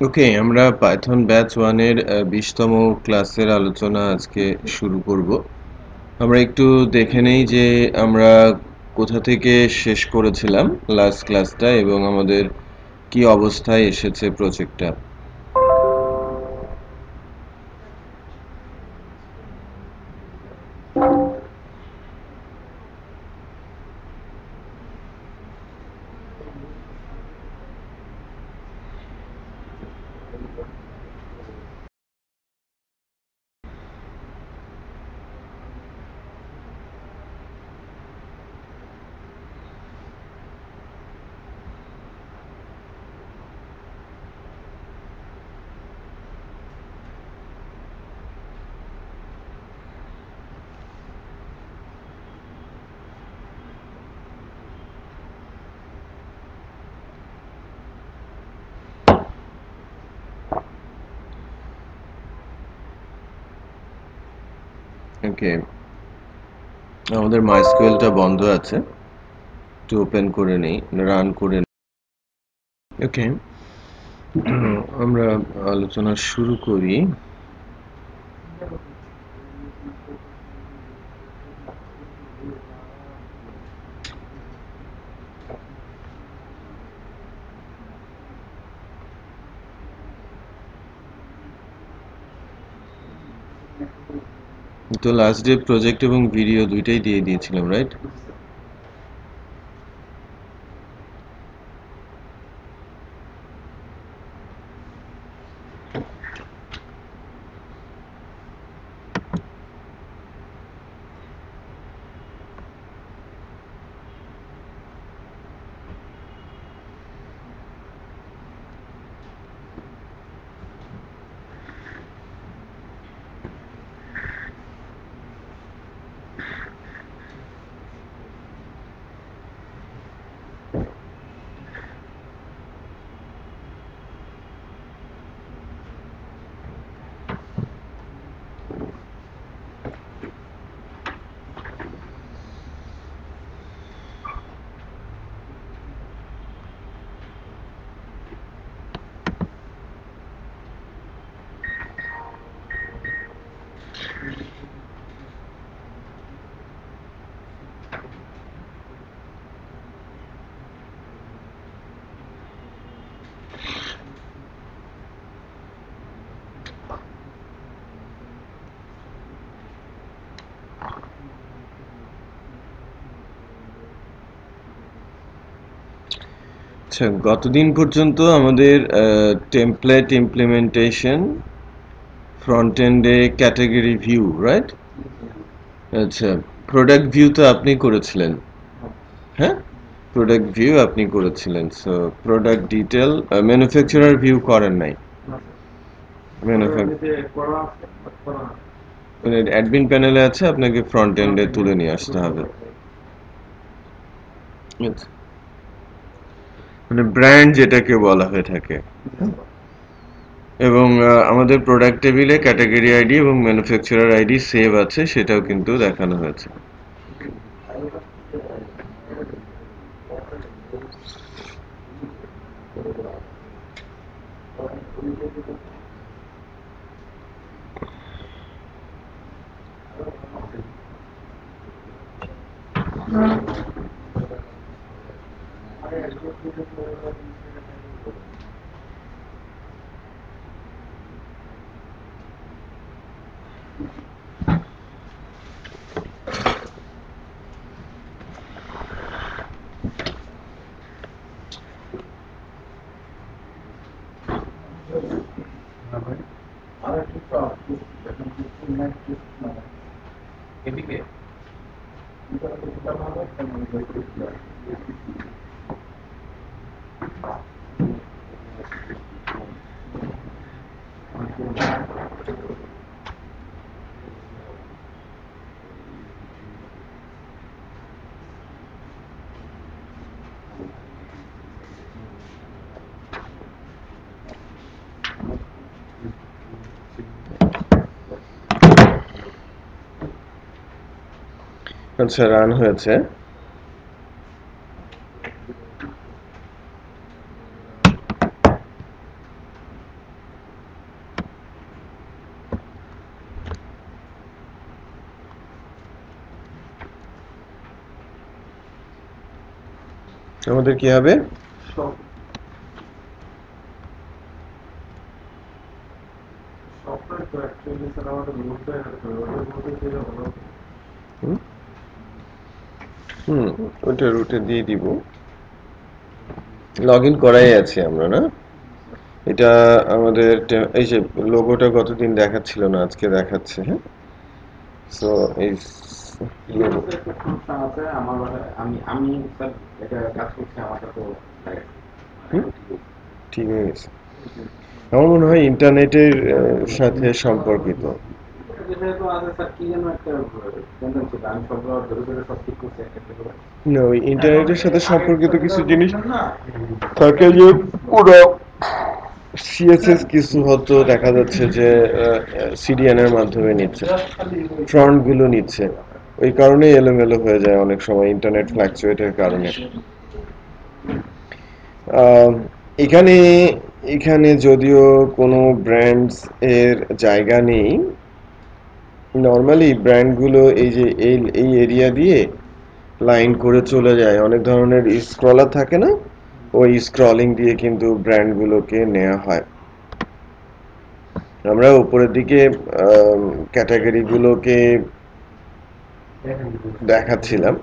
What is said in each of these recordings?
ওকে, আমরা Python batch 1 এর 20তম ক্লাসের আলোচনা আজকে শুরু করব। আমরা একটু দেখে নেই যে আমরা কোথা থেকে শেষ করেছিলাম লাস্ট ক্লাসটা এবং আমাদের কি অবস্থায় এসেছে প্রজেক্টটা। ওকে, আমাদের মাইস্কুয়েলটা বন্ধ আছে, একটু ওপেন করে নেই, রান করে নেই। ওকে, আমরা আলোচনা শুরু করি। তো লাস্ট ডে প্রজেক্ট এবং ভিডিও দুইটাই দিয়ে দিয়েছিলাম, রাইট? আচ্ছা, গতদিন পর্যন্ত আমাদের টেমপ্লেট ইমপ্লিমেন্টেশন, ফ্রন্ট এন্ডে ক্যাটাগরি ভিউ, রাইট? আচ্ছা, প্রোডাক্ট ভিউ তো আপনি করেছিলেন, হ্যাঁ? প্রোডাক্ট ভিউ আপনি করেছিলেন। So product detail, manufacturer view করেন নাই। মানে অ্যাডমিন প্যানেলে আছে, আপনাকে ফ্রন্ট এন্ডে তুলে নিয়ে আসতে হবে। আচ্ছা, মানে ব্র্যান্ড যেটাকে বলা হয়ে থাকে। এবং আমাদের প্রোডাক্ট টেবিলে ক্যাটাগরি আইডি এবং ম্যানুফ্যাকচারার আইডি সেভ আছে, সেটাও কিন্তু দেখানো হয়েছে। আচ্ছা, রান হয়েছে। আমাদের কি হবে? ওটা রুটে দিয়ে দিব। লগ ইন করাই আছে আমরা, না? এটা আমাদের এই যে লোগোটা গতদিন দেখাচ্ছিল না, আজকে দেখাচ্ছে। হ্যাঁ, সো এই ঠিক হয়ে গেছে। আমার মনে হয় ইন্টারনেটের সাথে সম্পর্কিত। না, ওই ইন্টারনেটের সাথে সম্পর্কিত কিছু জিনিস থাকে যে পুরো সিএসএস কিছু হতো দেখা যাচ্ছে যে সিডিএন এর মাধ্যমে নিচ্ছে, ফ্রন্ট গুলো নিচ্ছে, ওই কারণে এলোমেলো হয়ে যায় অনেক সময় ইন্টারনেট ফ্ল্যাকচুয়েটের কারণে। এখানে এখানে যদিও কোনো ব্র্যান্ডস এর জায়গা নেই, নর্মালি ব্র্যান্ডগুলো এই যে এই এরিয়া দিয়ে লাইন করে চলে যায়, অনেক ধরনের স্ক্রলার থাকে না, ওই স্ক্রলিং দিয়ে কিন্তু ব্র্যান্ডগুলোকে নেওয়া হয়। আমরা উপরের দিকে ক্যাটাগরিগুলোকে দেখাচ্ছিলাম।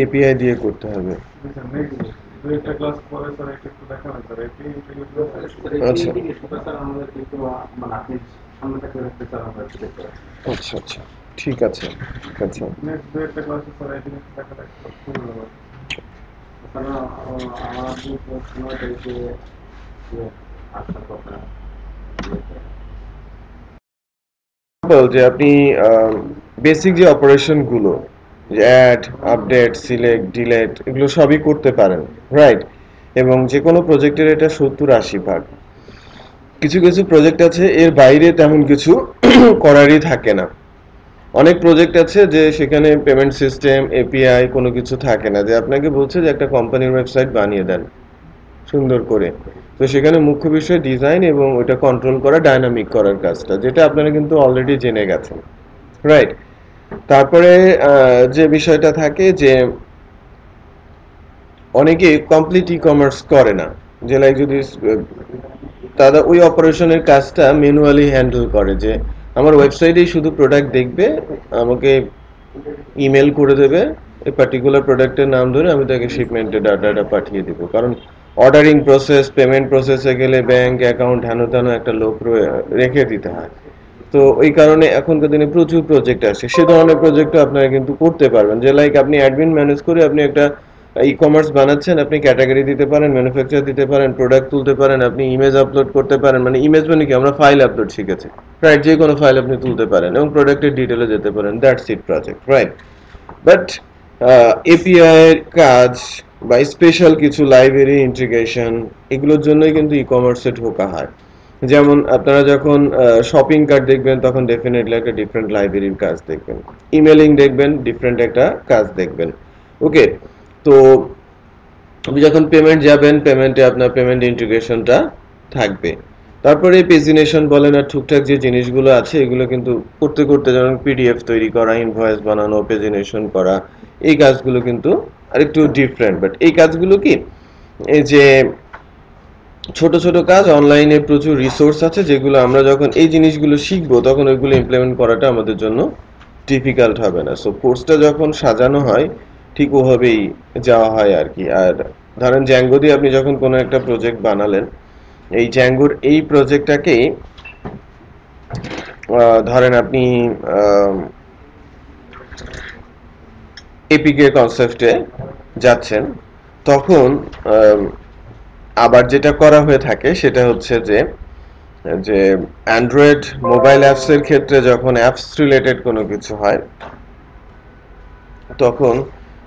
এপিআই দিয়ে করতে হবে। আচ্ছা আচ্ছা, ঠিক আছে, ঠিক আছে। যে আপনি বেসিক যে অপারেশন গুলো, অ্যাড, আপডেট, সিলেক্ট, ডিলেট, এগুলো সবই করতে পারেন, রাইট? এবং যে কোনো প্রজেক্টের এটা 70-80 ভাগ। কিছু কিছু প্রজেক্ট আছে এর বাইরে তেমন কিছু করারই থাকে না। অনেক প্রজেক্ট আছে যে সেখানে পেমেন্ট সিস্টেম, এপিআই কোনো কিছু থাকে না, যে আপনাকে বলছে যে একটা কোম্পানির ওয়েবসাইট বানিয়ে দেন সুন্দর করে। তো সেখানে মুখ্য বিষয় ডিজাইন এবং ওটা কন্ট্রোল করা, ডায়নামিক করার কাজটা, যেটা আপনারা কিন্তু অলরেডি জেনে গেছেন, রাইট? তারপরে যে বিষয়টা থাকে যে অনেকে কমপ্লিট ই কমার্স করে না, যে লাইক যদি তারা ওই অপারেশনের কাজটা ম্যানুয়ালি হ্যান্ডেল করে, যে আমার ওয়েবসাইটেই শুধু প্রোডাক্ট দেখবে, আমাকে ইমেল করে দেবে এই পার্টিকুলার প্রোডাক্টের নাম ধরে, আমি তাকে শিপমেন্টের ডাটাটা পাঠিয়ে দেবো। কারণ অর্ডারিং প্রসেস, পেমেন্ট প্রসেসে গেলে ব্যাংক অ্যাকাউন্ট হেন তেন একটা লোক রেখে দিতে হয়। তো ওই কারণে এখনকার দিনে প্রচুর প্রজেক্ট আসে, সে ধরনের প্রজেক্টও আপনারা কিন্তু করতে পারবেন, যে লাইক আপনি অ্যাডমিন ম্যানেজ করে আপনি একটা ই কমার্স বানাচ্ছেন, আপনি ক্যাটাগরি দিতে পারেন, ম্যানুফ্যাকচার দিতে পারেন, প্রোডাক্ট তুলতে পারেন, আপনি ইমেজ আপলোড করতে পারেন, মানে ইমেজ মানে কি, আমরা ফাইল আপলোড শিখেছি, রাইট? যে কোনো ফাইল আপনি তুলতে পারেন এবং প্রোডাক্টের ডিটেলে যেতে পারেন, that's it project, right? But API এর কাজ বা স্পেশাল কিছু লাইব্রেরি ইন্টিগ্রেশন, এগুলোর জন্যই কিন্তু ই কমার্সে ঢোকা হয়। যেমন আপনারা যখন শপিং কার্ট দেখবেন তখন ডেফিনেটলি একটা ডিফারেন্ট লাইব্রেরির কাজ দেখবেন, ইমেলিং দেখবেন ডিফারেন্ট একটা কাজ দেখবেন, ওকে? তো আপনি যখন পেমেন্ট যাবেন, পেমেন্টে আপনার পেমেন্ট ইন্টিগ্রেশনটা থাকবে। তারপরে পেজিনেশন বলেন আর টুকটাক যে জিনিসগুলো আছে এগুলো কিন্তু করতে করতে, যেমন পিডিএফ তৈরি করা, ইনভয়েস বানানো, পেজিনেশন করা, এই কাজগুলো কিন্তু আরেকটু ডিফারেন্ট। বাট এই কাজগুলো কি, এই যে ছোট ছোট কাজ, অনলাইনে প্রচুর রিসোর্স আছে যেগুলো আমরা যখন এই জিনিসগুলো শিখবো তখন ওইগুলো ইমপ্লিমেন্ট করাটা আমাদের জন্য ডিফিকাল্ট হবে না। সো কোর্সটা যখন সাজানো হয় ঠিক ওভাবেই যাওয়া হয় আর কি। আর ধরেন জ্যাঙ্গো দিয়ে আপনি যখন কোনো একটা প্রজেক্ট বানালেন, এই জ্যাঙ্গোর এই প্রজেক্টটাকেই ধরেন আপনি এপিকে কনসেপ্টে যাচ্ছেন, তখন আবার যেটা করা হয়ে থাকে সেটা হচ্ছে যে যে অ্যান্ড্রয়েড মোবাইল অ্যাপসের ক্ষেত্রে যখন অ্যাপস রিলেটেড কোনো কিছু হয় তখন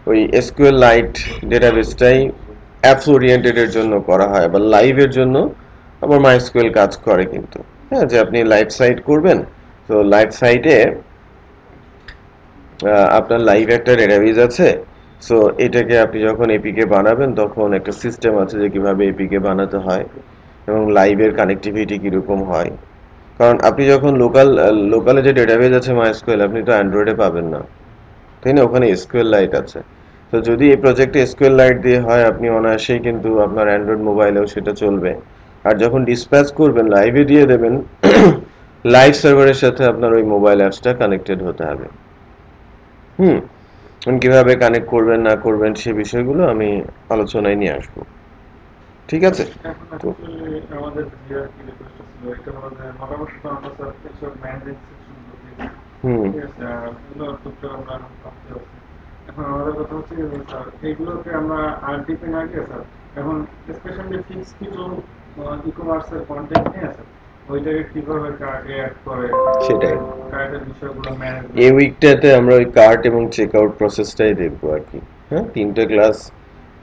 ওই এসকিউএল লাইট ডেটাবেসটাই অ্যাপস ওরিয়েন্টেডের জন্য করা হয়, বা লাইভের জন্য আবার মাইস্কুয়েল কাজ করে কিন্তু। হ্যাঁ, যে আপনি লাইভ সাইট করবেন, তো লাইভ সাইটে আপনার লাইভ একটা ডেটাবেজ আছে। সো এটাকে আপনি যখন এপিকে বানাবেন তখন একটা সিস্টেম আছে যে কিভাবে এপিকে বানাতে হয় এবং লাইভের কানেক্টিভিটি কিরকম হয়। কারণ আপনি যখন লোকালে যে ডেটাবেজ আছে মাইস্কুয়েল, আপনি তো অ্যান্ড্রয়েডে পাবেন না, তাই না? ওখানে এসকিউএল লাইট আছে। তো যদি এই প্রজেক্টে এসকিউএল লাইট দিয়ে হয়, আপনি অনায়াসেই কিন্তু আপনার অ্যান্ড্রয়েড মোবাইলেও সেটা চলবে। আর যখন ডিসপ্যাচ করবেন, লাইভে দিয়ে দেবেন, লাইভ সার্ভারের সাথে আপনার ওই মোবাইল অ্যাপসটা কানেক্টেড হতে হবে। হুম। কিভাবে কানেক্ট করবেন না করবেন সে বিষয়গুলো আমি আলোচনায় নিয়ে আসবো। ঠিক আছে? তো আমাদের যে আর কি রিকোয়েস্ট ছিল এটা হলো যে মোটামুটি তো আমরা স্যার কিছু ম্যানেজিং সেকশন দিয়েছি, হুম ঠিক আছে, আর এগুলো টুকটাক আমরা এখন ভাবতে পারছি। এখন আমাদের কথা হচ্ছে যে স্যার এইগুলোকে আমরা আর ডিপে না গিয়ে স্যার এখন স্পেশালি ফিক্স কিছু ই কমার্সের কন্টেন্ট নিয়ে আছে, ওইটাকে কিভাবে কার্ডে অ্যাড করে, সেটাই। কার্ডের বিষয়গুলো এই ম্যানেজমেন্ট। উইকটাতে আমরা ওই কার্ট এবং চেক আউট প্রসেসটাই দেখবো আর কি। হ্যাঁ, 3টে ক্লাস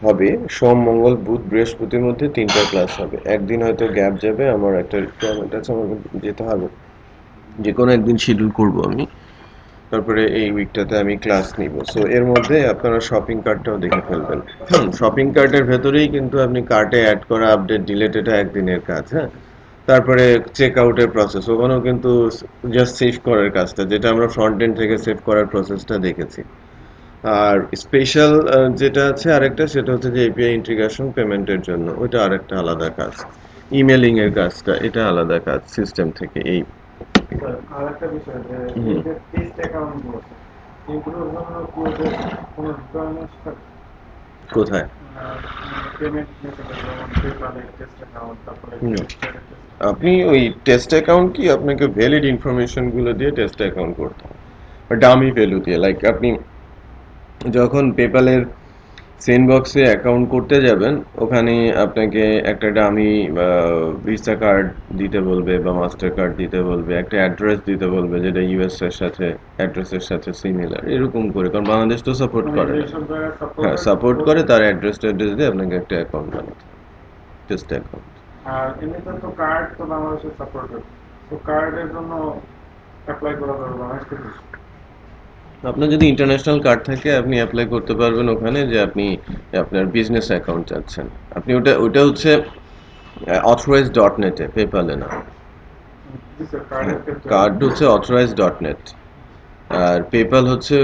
হবে। সোম, মঙ্গল, বুধ, বৃহস্পতির মধ্যে 3টা ক্লাস হবে। একদিন হয়তো গ্যাপ যাবে, আমার একটা রিকোয়ারমেন্ট আছে, আমাকে যেতে হবে। যে কোনো একদিন শিডিউল করব আমি। তারপরে এই উইকটাতে আমি ক্লাস নিব। সো এর মধ্যে আপনারা শপিং কার্টটাও দেখে ফেলবেন। শপিং কার্টের ভেতরেই কিন্তু আপনি কার্টে অ্যাড করা, আপডেট, ডিলেট, এটা একদিনের কাজ। হ্যাঁ, তারপরে চেক আউটের প্রসেস, ওখানেও কিন্তু জাস্ট সেভ করার কাজটা, যেটা আমরা ফ্রন্ট এন্ড থেকে সেভ করার প্রসেসটা দেখেছি। আর স্পেশাল যেটা আছে আরেকটা, সেটা হচ্ছে যে এপিআই ইন্টিগ্রেশন পেমেন্টের জন্য, ওইটা আরেকটা আলাদা কাজ। ইমেলিং এর কাজটা এটা আলাদা কাজ সিস্টেম থেকে। এই স্যার আর একটা বিষয় যে হুম, এই যে টেস্ট অ্যাকাউন্ট গুলো এগুলোর জন্য কি ওদের কোনো রিকোয়ারমেন্টস থাকে? কোথায়? পেমেন্ট মেথডে যেমন পেপ্যালের টেস্ট অ্যাকাউন্ট, তারপরে হুম, গ্রেপস্টারের টেস্ট আপনি ওই টেস্ট অ্যাকাউন্ট কি, আপনাকে ভ্যালিড ইনফরমেশন গুলো দিয়ে টেস্ট অ্যাকাউন্ট করতে হবে, ডামি ভ্যালু দিয়ে। লাইক আপনি যখন পেপ্যালের সেন্ডবক্সে অ্যাকাউন্ট করতে যাবেন, ওখানে আপনাকে একটা ডামি ভিসা কার্ড দিতে বলবে বা মাস্টার কার্ড দিতে বলবে, একটা অ্যাড্রেস দিতে বলবে যেটা ইউএস এর সাথে অ্যাড্রেসের সাথে সিমিলার, এরকম করে। কারণ বাংলাদেশ তো সাপোর্ট মানে করে না। যেসব জায়গায় হ্যাঁ, সাপোর্টেড সাপোর্ট করে, করবে। তার অ্যাড্রেস দিয়ে আপনাকে একটা অ্যাকাউন্ট বানাতে হবে, টেস্ট অ্যাকাউন্ট। আর এমনিতে তো কার্ড তো বাংলাদেশের সাপোর্টেড, তো কার্ডের জন্য অ্যাপ্লাই করা যাবে বাংলাদেশ। আপনার যদি ইন্টারন্যাশনাল কার্ড থাকে, আপনি অ্যাপ্লাই করতে পারবেন ওখানে, যে আপনি আপনার বিজনেস অ্যাকাউন্ট চাচ্ছেন। আপনি ওটা হচ্ছে অথরাইজ ডট নেটে, পেপ্যালে না। জি স্যার, হ্যাঁ, কার্ডের ক্ষেত্রে কার্ড হচ্ছে অথরাইজ ডট নেট। আর পেপ্যাল হচ্ছে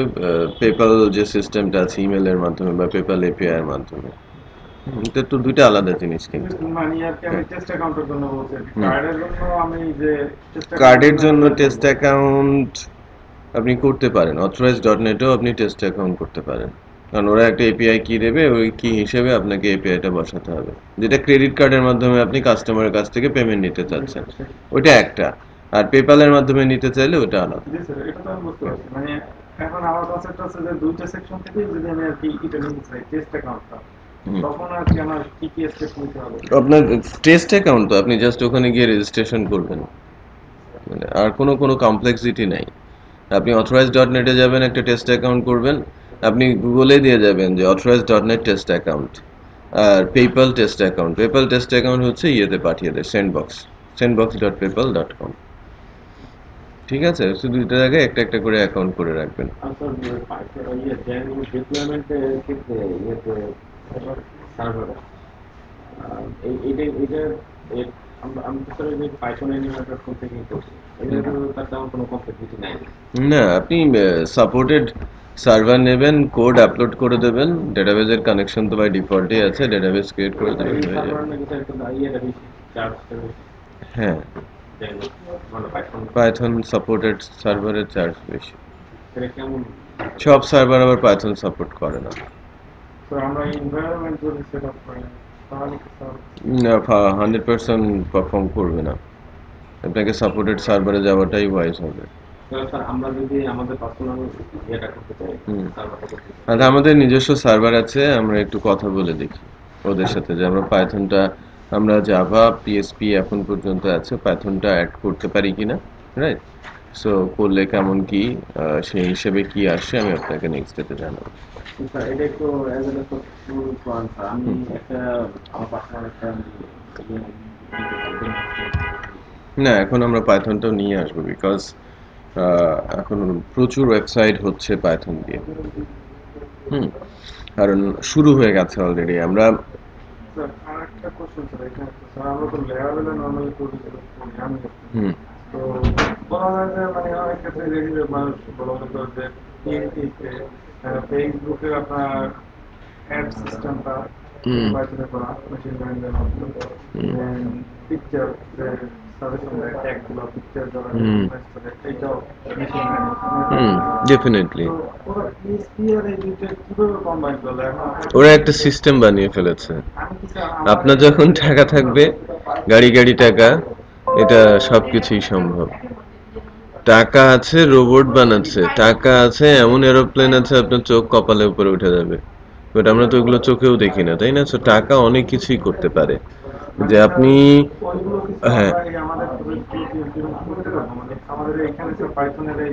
পেপ্যাল যে সিস্টেমটা আছে ইমেলের মাধ্যমে বা পেপ্যাল এপিআই এর মাধ্যমে। এটা তো দুইটা আলাদা জিনিস কিন্তু। মানে আর কি আমি হ্যাঁ, টেস্ট অ্যাকাউন্টের জন্য বলছি আর কি, হুম। কার্ডের জন্য আমি যে টেস্ট অ্যাকাউন্টের কার্ডের জন্য জন্য অ্যাপ্লাই টেস্ট করবো। অ্যাকাউন্ট আপনি করতে পারেন, অথরাইজ ডট নেটেও আপনি টেস্ট অ্যাকাউন্ট করতে পারেন। কারণ ওরা একটা এপিআই কি দেবে, ওই কি হিসেবে আপনাকে এপিআইটা বসাতে হবে, যেটা ক্রেডিট কার্ডের মাধ্যমে আপনি কাস্টমারের কাছ থেকে পেমেন্ট নিতে জি চাচ্ছেন, স্যার, ওইটা একটা। আর পেপ্যালের মাধ্যমে নিতে চাইলে ওটা আলাদা। জি স্যার, এটা তো আমি বুঝতে পারছি। মানে এখন আমার কনসেপ্ট আছে যে দুইটা সেকশন থেকে যদি আমি আর কি এটা নিতে চাই টেস্ট অ্যাকাউন্টটা, হুম। তখন আর কি আমার কি কি স্টেপ নিতে হবে? আপনার টেস্ট অ্যাকাউন্ট তো আপনি জাস্ট ওখানে গিয়ে রেজিস্ট্রেশন করবেন, মানে আর কোনো কমপ্লেক্সিটি নাই। আপনি অথরাইজ ডট নেটে যাবেন, একটা টেস্ট অ্যাকাউন্ট করবেন। আপনি গুগলে দিয়ে যাবেন যে authorize dot net test account, আর PayPal test account. PayPal test account হচ্ছে ইয়েতে পাঠিয়ে দেয়, sendbox.paypal.com। ঠিক আছে, শুধু দুইটা জায়গায় একটা একটা করে অ্যাকাউন্ট করে রাখবেন। আচ্ছা, ইয়ে ডিপ্লয়মেন্টের ক্ষেত্রে ইয়েতে সার্ভার এইটা আমি তো স্যার যে পাইথন অ্যানিমেটর ফোন থেকেই করছি, এটা তো তার তেমন কোনো কমপ্লেক্সিটি নাই। না, আপনি সাপোর্টেড সার্ভার নেবেন, কোড আপলোড করে দেবেন, ডেটাবেজের কানেকশন তো বাই ডিফল্টই আছে, ডেটাবেজ ক্রিয়েট করে দেবেন, এই হয়ে সার্ভার যাবে। নাকি স্যার একটু ইয়েটা বেশি, চার্জটা বেশি, হ্যাঁ, দেন মানে পাইথন পাইথন সাপোর্টেড সার্ভারের চার্জ বেশি। এটা কেমন? সব সার্ভার আবার পাইথন সাপোর্ট করে না। তো আমরা এনভায়রনমেন্ট যদি সেট আপ করি তাহলে কি স্যার? না, 100% পারফর্ম করবে না। আপনাকে সাপোর্টেড সার্ভারে যাওয়াটাই ওয়াইজ হবে। স্যার আমরা যদি আমাদের পার্সোনাল ইয়েটা করতে চাই, হুম। সার্ভারটা করতে চাই, আর আমাদের নিজস্ব সার্ভার আছে, আমরা একটু কথা বলে দেখি ওদের সাথে, যে আমরা পাইথনটা, আমরা জাভা পিএসপি এখন পর্যন্ত আছে, পাইথনটা অ্যাড করতে পারি কিনা, রাইট? সো করলে কেমন কি, সেই হিসেবে কি আসে আমি আপনাকে নেক্সট ডেতে জানাবো। স্যার এটা একটু অ্যাজ এ করেন স্যার। আমি হুম। একটা আমার পার্সোনাল একটা ইয়ে নিতে চাই, না, এখন আমরা পাইথনটাও নিয়ে আসবো, বিকজ এখন প্রচুর ওয়েবসাইট হচ্ছে পাইথন দিয়ে। কারণ শুরু হয়ে গেছে অলরেডি। আমরা স্যার আরেকটা কোশ্চেন স্যার, এখানে স্যার আমরা তো লেয়ারবেলে নর্মালি করি আমি তো বলা যায় যে মানে অনেক ক্ষেত্রে দেখি যে মানুষ বলা হতো যে PHP ফেসবুকে আপনার অ্যাড সিস্টেমটা পাইথনে করা মেশিন লার্নিং এর মাধ্যমে পিকচার সাজেশন দেয় ট্যাগগুলো পিকচার দ্বারা এইটাও মেশিন লার্নিং ডেফিনেটলি ওরা PHP আর এই দুইটা কিভাবে কম্বাইন করলে ওরা একটা সিস্টেম বানিয়ে ফেলেছে। আপনার যখন টাকা থাকবে, গাড়ি গাড়ি টাকা, এটা সবকিছুই সম্ভব। টাকা আছে, রোবট বানাচ্ছে, টাকা আছে, এমন এরোপ্লেন আছে আপনার চোখ কপালের উপরে উঠে যাবে, বাট আমরা তো ওগুলো চোখেও দেখি না, তাই না? সো টাকা অনেক কিছুই করতে পারে। যে আপনি হ্যাঁ,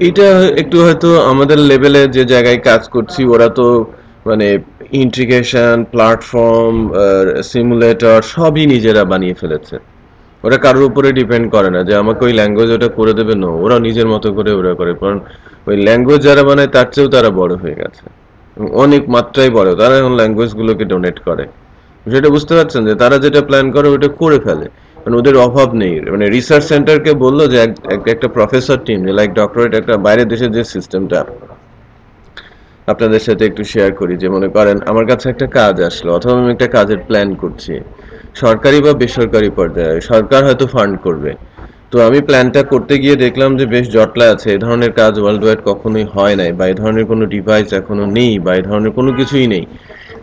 এটা একটু হয়তো আমাদের লেভেলে যে জায়গায় কাজ করছি ওরা তো মানে ইন্টিগ্রেশন প্ল্যাটফর্ম সিমুলেটর সবই নিজেরা বানিয়ে ফেলেছে। ওরা কারোর উপরে ডিপেন্ড করে না যে আমাকে ওই ল্যাঙ্গুয়েজ ওটা করে দেবে, না, ওরা নিজের মতো করে ওরা করে। কারণ ওই ল্যাঙ্গুয়েজ যারা বানায় তার চেয়েও তারা বড় হয়ে গেছে, অনেক মাত্রায় বড়। তারা এখন ল্যাঙ্গুয়েজগুলোকে ডোনেট করে। সেটা বুঝতে পারছেন যে তারা যেটা প্ল্যান করে ওটা করে ফেলে, মানে ওদের অভাব নেই। মানে রিসার্চ সেন্টারকে বললো যে একটা প্রফেসর টিম, যে লাইক ডক্টরেট, একটা বাইরের দেশের যে সিস্টেমটা আপনাদের সাথে একটু শেয়ার করি। যে মনে করেন আমার কাছে একটা কাজ আসলো, অথবা আমি একটা কাজের প্ল্যান করছি, সরকারি বা বেসরকারি পর্যায়ে, সরকার হয়তো ফান্ড করবে। তো আমি প্ল্যানটা করতে গিয়ে দেখলাম যে বেশ জটলা আছে, এই ধরনের কাজ ওয়ার্ল্ড ওয়াইড কখনোই হয় নাই, বা এই ধরনের কোনো ডিভাইস এখনো নেই, বা এই ধরনের কোনো কিছুই নেই।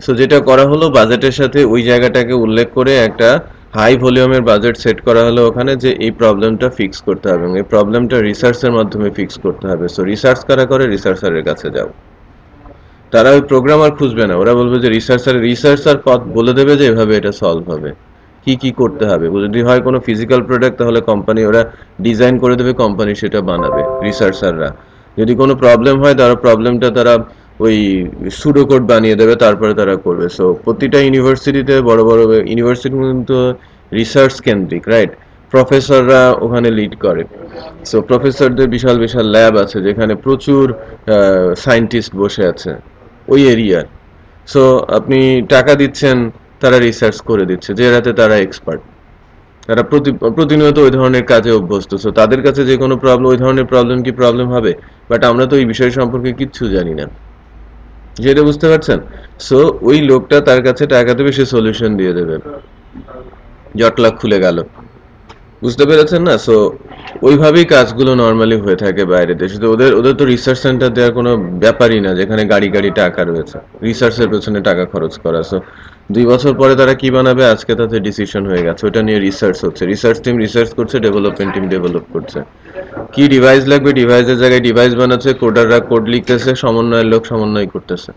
সো যেটা করা হলো, বাজেটের সাথে ওই জায়গাটাকে উল্লেখ করে একটা হাই ভলিউমের বাজেট সেট করা হলো ওখানে, যে এই প্রবলেমটা ফিক্স করতে হবে এবং এই প্রবলেমটা রিসার্চের মাধ্যমে ফিক্স করতে হবে। সো রিসার্চ কারা করে? রিসার্চারের কাছে যাও। তারা ওই প্রোগ্রামার খুঁজবে না, ওরা বলবে যে রিসার্চার পথ বলে দেবে যে এভাবে এটা সলভ হবে, কি কি করতে হবে। যদি হয় কোনো ফিজিক্যাল প্রোডাক্ট, তাহলে কোম্পানি ওরা ডিজাইন করে দেবে, কোম্পানি সেটা বানাবে, রিসার্চাররা। যদি কোনো প্রবলেম হয়, তারা প্রবলেমটা তারা ওই সুডো কোড বানিয়ে দেবে, তারপরে তারা করবে। সো প্রতিটা ইউনিভার্সিটিতে, বড় বড় ইউনিভার্সিটি কিন্তু রিসার্চ কেন্দ্রিক, রাইট? প্রফেসররা ওখানে লিড করে। সো প্রফেসরদের বিশাল বিশাল ল্যাব আছে যেখানে প্রচুর সায়েন্টিস্ট বসে আছে ওই এরিয়ার। সো আপনি টাকা দিচ্ছেন, তারা রিসার্চ করে দিচ্ছে, যে রাতে তারা এক্সপার্ট, তারা প্রতিনিয়ত ওই ধরনের কাজে অভ্যস্ত। সো তাদের কাছে যে কোনো প্রবলেম, ওই ধরনের প্রবলেম কি প্রবলেম হবে? বাট আমরা তো এই বিষয় সম্পর্কে কিচ্ছু জানি না, যেটা বুঝতে পারছেন? সো ওই লোকটা তার কাছে টাকা দেবে, সে সলিউশন দিয়ে দেবে, জটলা খুলে গেল। বুঝতে পেরেছেন না? সো ওইভাবেই কাজগুলো নর্মালি হয়ে থাকে বাইরে দেশে। তো ওদের তো রিসার্চ সেন্টার দেওয়ার কোনো ব্যাপারই না, যেখানে গাড়ি গাড়ি টাকা রয়েছে রিসার্চের পেছনে টাকা খরচ করা। সো 2 বছর পরে তারা কি বানাবে, আজকে তাদের ডিসিশন হয়ে গেছে, ওটা নিয়ে রিসার্চ হচ্ছে, রিসার্চ টিম রিসার্চ করছে, ডেভেলপমেন্ট টিম ডেভেলপ করছে। কি ডিভাইস লাগবে, ডিভাইসের জায়গায় ডিভাইস বানাচ্ছে, কোডাররা কোড লিখতেছে, সমন্বয়ের লোক সমন্বয় করতেছে।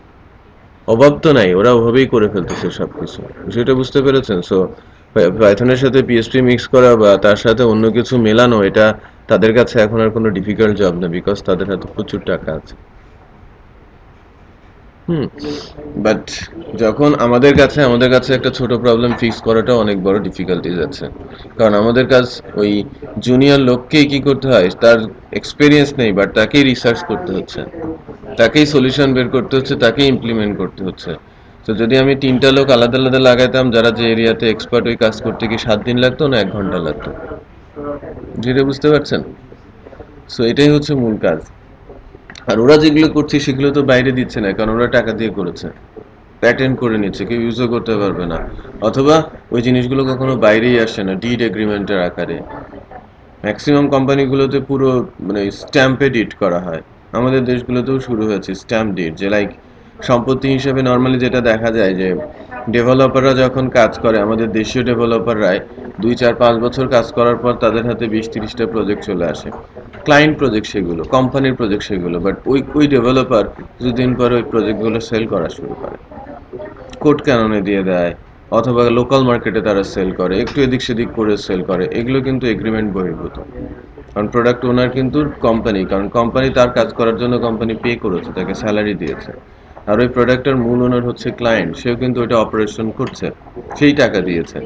অভাব তো নাই, ওরা ওভাবেই করে ফেলতেছে সবকিছু। সেটা বুঝতে পেরেছেন? সো পাইথনের সাথে পিএইচপি মিক্স করা বা তার সাথে অন্য কিছু মেলানো, এটা তাদের কাছে এখন আর কোনো ডিফিকাল্ট জব না, বিকজ তাদের হাতে প্রচুর টাকা আছে। বাট যখন আমাদের কাছে একটা ছোট প্রবলেম ফিক্স করাটা অনেক বড় ডিফিকাল্টিজ আছে। কারণ আমাদের কাজ ওই জুনিয়র লোককেই কি করতে হয়, তার এক্সপিরিয়েন্স নেই, বাট তাকেই রিসার্চ করতে হচ্ছে, তাকেই সলিউশন বের করতে হচ্ছে, তাকেই ইমপ্লিমেন্ট করতে হচ্ছে। তো যদি আমি 3টা লোক আলাদা আলাদা লাগাইতাম, যারা যে এরিয়াতে এক্সপার্ট, ওই কাজ করতে কি 7 দিন লাগতো না 1 ঘন্টা লাগতো? যেটা বুঝতে পারছেন? সো এটাই হচ্ছে মূল কাজ। আর ওরা যেগুলো করছে সেগুলো তো বাইরে দিচ্ছে না, কারণ ওরা টাকা দিয়ে করেছে, প্যাটেন্ট করে নিচ্ছে, কেউ ইউজও করতে পারবে না, অথবা ওই জিনিসগুলো কখনো বাইরেই আসে না ডিড এগ্রিমেন্টের আকারে। ম্যাক্সিমাম কোম্পানিগুলোতে পুরো মানে স্ট্যাম্পে ডিড করা হয়। আমাদের দেশগুলোতেও শুরু হয়েছে স্ট্যাম্প ডিড, যে লাইক সম্পত্তি হিসেবে নর্মালি যেটা দেখা যায় যে ডেভেলপাররা যখন কাজ করে, আমাদের দেশীয় ডেভেলপাররাই 2, 4, 5 বছর কাজ করার পর তাদের হাতে 20-30টা প্রজেক্ট চলে আসে, ক্লায়েন্ট প্রজেক্ট সেগুলো, কোম্পানির প্রজেক্ট সেগুলো। বাট ওই ডেভেলপার কিছুদিন পরে ওই প্রজেক্টগুলো সেল করা শুরু করে, কোড ক্যাননে দিয়ে দেয়, অথবা লোকাল মার্কেটে তারা সেল করে, একটু এদিক সেদিক করে সেল করে। এগুলো কিন্তু এগ্রিমেন্ট বহির্ভূত, কারণ প্রোডাক্ট ওনার কিন্তু কোম্পানি, কারণ কোম্পানি তার কাজ করার জন্য কোম্পানি পে করেছে, তাকে স্যালারি দিয়েছে। আর ওই প্রোডাক্টের মূল ওনার হচ্ছে ক্লায়েন্ট, সেও কিন্তু ওটা অপারেশন করছে, সেই টাকা দিয়েছে।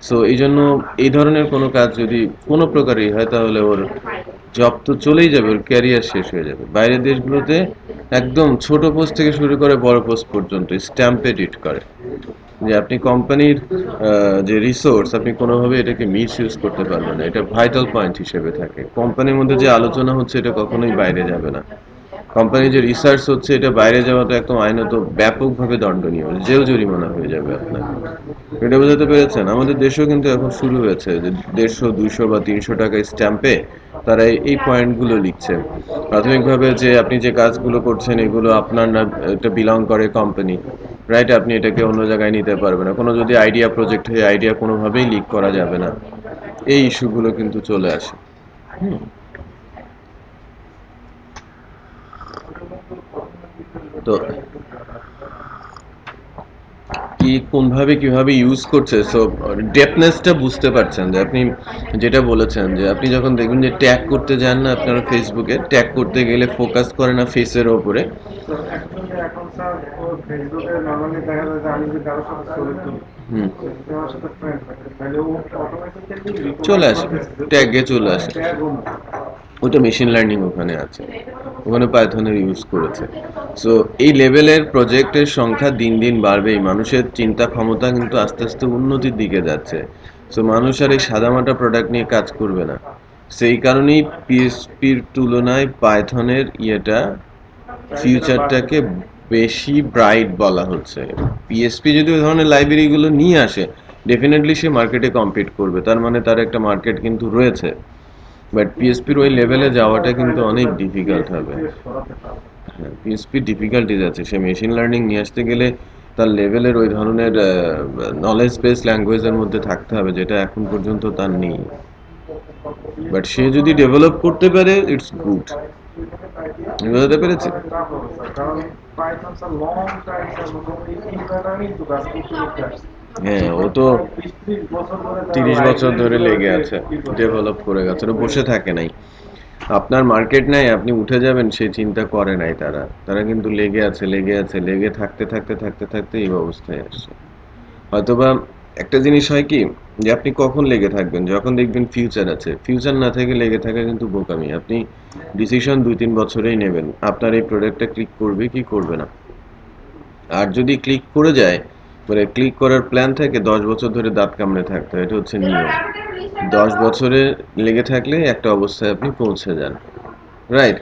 সো এই জন্য এই ধরনের কোনো কাজ যদি কোনো প্রকারই হয়, তাহলে ওর জব তো চলেই যাবে, ওর ক্যারিয়ার শেষ হয়ে যাবে। বাইরের দেশগুলোতে একদম ছোট পোস্ট থেকে শুরু করে বড় পোস্ট পর্যন্ত স্ট্যাম্প এডিট করে, যে আপনি কোম্পানির যে রিসোর্স আপনি কোনোভাবে এটাকে মিস ইউজ করতে পারবেন না, এটা ভাইটাল পয়েন্ট হিসেবে থাকে। কোম্পানির মধ্যে যে আলোচনা হচ্ছে এটা কখনোই বাইরে যাবে না। কোম্পানির যে রিসার্চ হচ্ছে এটা বাইরে যাওয়া তো একদম আইনত ব্যাপকভাবে দণ্ডনীয়, জেল জরিমানা হয়ে যাবে আপনার। এটা বোঝাতে পেরেছেন? আমাদের দেশেও কিন্তু এখন শুরু হয়েছে যে 150, 200 বা 300 টাকায় স্ট্যাম্পে তারা এই পয়েন্টগুলো লিখছে প্রাথমিকভাবে, যে আপনি যে কাজগুলো করছেন এগুলো আপনার না, এটা বিলং করে কোম্পানি, রাইট? আপনি এটাকে অন্য জায়গায় নিতে পারবেন না। কোনো যদি আইডিয়া প্রজেক্ট হয়, আইডিয়া কোনোভাবেই লিক করা যাবে না। এই ইস্যুগুলো কিন্তু চলে আসে। তো কি কোনভাবে কিভাবে ইউজ করছে, সো ডেপনেসটা বুঝতে পারছেন যে আপনি যেটা বলেছেন, যে আপনি যখন দেখবেন যে ট্যাগ করতে যান না আপনারা ফেসবুকে, ট্যাগ করতে গেলে ফোকাস করে না ফেসের ওপরে। তো অ্যাকচুয়ালি এখন স্যার ও ফেসবুকে নরমালি দেখা যায় যে আমি যদি কারোর সাথে ছবি তুলি, যদি আমার সাথে ফ্রেন্ড থাকে তাহলে ও অটোমেটিক্যালি চলে আসে, ট্যাগে চলে আসে। ওটা মেশিন লার্নিং ওখানে আছে, ওখানে পাইথনের ইউজ করেছে। সো এই লেভেলের প্রজেক্টের সংখ্যা দিন দিন বাড়বেই। মানুষের চিন্তা ক্ষমতা কিন্তু আস্তে আস্তে উন্নতির দিকে যাচ্ছে। সো মানুষ আর এই সাদামাটা প্রোডাক্ট নিয়ে কাজ করবে না। সেই কারণেই পিএসপির তুলনায় পাইথনের ফিউচারটাকে বেশি ব্রাইট বলা হচ্ছে। পিএসপি যদি ওই ধরনের লাইব্রেরিগুলো নিয়ে আসে, ডেফিনেটলি সে মার্কেটে কম্পিট করবে, তার মানে তার একটা মার্কেট কিন্তু রয়েছে। বাট পিএসপির ওই লেভেলে যাওয়াটা কিন্তু অনেক ডিফিকাল্ট হবে। হ্যাঁ, পিএসপির ডিফিকাল্টিজ আছে। সে মেশিন লার্নিং নিয়ে আসতে গেলে তার লেভেলের ওই ধরনের নলেজ বেস ল্যাঙ্গুয়েজের মধ্যে থাকতে হবে, যেটা এখন পর্যন্ত তার নেই। বাট সে যদি ডেভেলপ করতে পারে, ইটস গুড। বুঝতে পেরেছি? হ্যাঁ, ও তো 30 বছর ধরে লেগে আছে, ডেভেলপ করে গেছে, ও বসে থাকে নাই। আপনার মার্কেট নাই, আপনি উঠে যাবেন সেই চিন্তা করে নাই তারা। তারা কিন্তু লেগে আছে, লেগে থাকতে থাকতে থাকতে থাকতে এই অবস্থায় আসছে। হয়তোবা একটা জিনিস হয় কি, যে আপনি কখন লেগে থাকবেন, যখন দেখবেন ফিউচার আছে। ফিউচার না থেকে লেগে থাকা কিন্তু বোকামি। আপনি ডিসিশন 2-3 বছরেই নেবেন আপনার এই প্রোডাক্টটা ক্লিক করবে কি করবে না। আর যদি ক্লিক করে যায়, মানে ক্লিক করার প্ল্যান থাকে, 10 বছর ধরে দাঁত কামড়ে থাকতে হয়, এটা হচ্ছে নিয়ম। 10 বছরে লেগে থাকলে একটা অবস্থায় আপনি পৌঁছে যান, রাইট?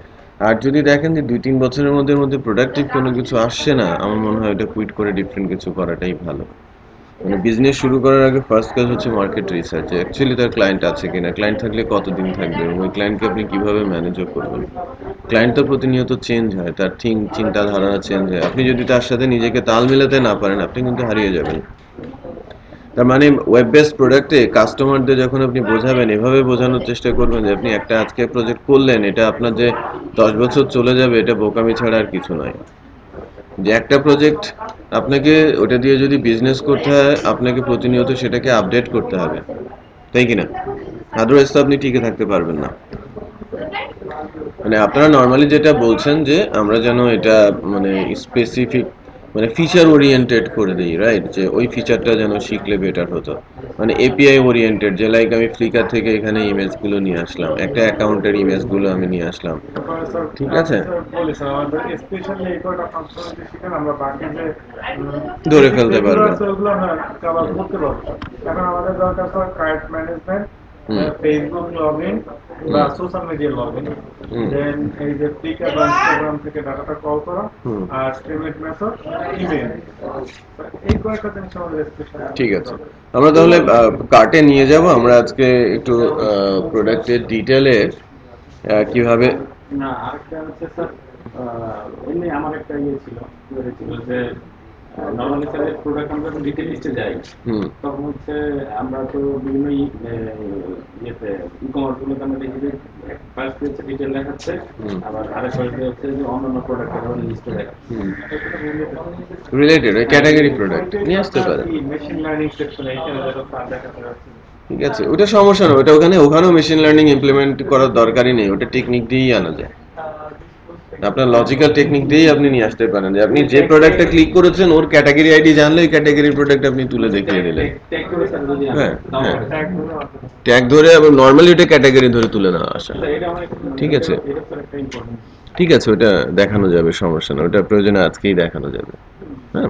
আর যদি দেখেন যে 2-3 বছরের মধ্যে প্রোডাক্টিভ কোনো কিছু আসছে না, আমার মনে হয় এটা কুইট করে ডিফারেন্ট কিছু করাটাই ভালো। মানে বিজনেস শুরু করার আগে ফার্স্ট কাজ হচ্ছে মার্কেট রিসার্চ, অ্যাকচুয়ালি তার ক্লায়েন্ট আছে কিনা, ক্লায়েন্ট থাকলে কতদিন থাকবে, এবং ওই ক্লায়েন্টকে আপনি কিভাবে ম্যানেজও করবেন। ক্লায়েন্ট তো প্রতিনিয়ত চেঞ্জ হয়, তার চিন্তাধারা চেঞ্জ হয়। আপনি যদি তার সাথে নিজেকে তাল মেলাতে না পারেন, আপনি কিন্তু হারিয়ে যাবেন। তার মানে ওয়েব বেসড প্রোডাক্টে কাস্টমারদের যখন আপনি বোঝাবেন, এভাবে বোঝানোর চেষ্টা করবেন যে আপনি একটা আজকে প্রজেক্ট করলেন, এটা আপনার যে 10 বছর চলে যাবে, এটা বোকামি ছাড়া আর কিছু নয়। যে একটা প্রজেক্ট আপনাকে ওটা দিয়ে যদি বিজনেস করতে হয়, আপনাকে প্রতিনিয়ত সেটাকে আপডেট করতে হবে, তাই কিনা? আদারওয়াইজ তো আপনি টিকে থাকতে পারবেন না। মানে আপনারা নর্মালি যেটা বলছেন যে আমরা যেন এটা মানে স্পেসিফিক, মানে ফিচার ওরিয়েন্টেড করে দিই, রাইট? যে ওই ফিচারটা যেন শিখলে বেটার হতো। মানে এপিআই ওরিয়েন্টেড, যে লাইক আমি ফ্লিকার থেকে এখানে ইমেজগুলো নিয়ে আসলাম, একটা অ্যাকাউন্টের ইমেজগুলো আমি নিয়ে আসলাম, ঠিক আছে? ধরে ফেলতে পারবেন। এখন আমাদের দরকার sir card management, Facebook login বা সোশ্যাল মিডিয়া লগইন, দেন এই যে ফ্লিকার বা ইনস্টাগ্রাম থেকে ডাটাটা কল করা, আর স্ট্রিমেট মেথড, ইমেল। এই কয়েকটা জিনিস আমাদের স্পেশাল। ঠিক আছে, আমরা তাহলে কার্টে নিয়ে যাব। আমরা আজকে একটু প্রোডাক্টের ডিটেলে কিভাবে। না, আরেকটা হচ্ছে স্যার, এমনি আমার একটা ইয়ে ছিল যে নরমালি স্যার প্রোডাক্ট আমরা তো ডিটেল লিস্টে যাই, তখন হচ্ছে আমরা তো বিভিন্ন ইয়েতে ই-কমার্স গুলোতে আমরা দেখি যে ফার্স্ট হচ্ছে ডিটেল দেখাচ্ছে, আবার আরেক পাশে হচ্ছে যে অন্যান্য প্রোডাক্ট আমরা লিস্টে দেখাচ্ছে। রিলেটেড ওই ক্যাটাগরি প্রোডাক্ট নিয়ে আসতে পারে। মেশিন লার্নিং সেকশনে এখানে যেটা স্যার দেখাতে যাচ্ছে, ঠিক আছে, ওটা সমস্যা না, ওটা ওখানেও মেশিন লার্নিং ইমপ্লিমেন্ট করার দরকারই নেই, ওটা টেকনিক দিয়েই আনা যায়। আপনার লজিক্যাল টেকনিক দিয়েই আপনি নিয়ে আসতে পারেন যে আপনি যে প্রোডাক্টটা ক্লিক করেছেন ওর ক্যাটাগরি আইডি জানলে ওই ক্যাটাগরির প্রোডাক্ট আপনি তুলে দেখিয়ে দিলেন। হ্যাঁ হ্যাঁ, ট্যাগ ধরে এবং নর্মালি ওটা ক্যাটাগরি ধরে তুলে নেওয়া আসা। ঠিক আছে ঠিক আছে, ওটা দেখানো যাবে, সমস্যা না, ওটা প্রয়োজনে আজকেই দেখানো যাবে। হ্যাঁ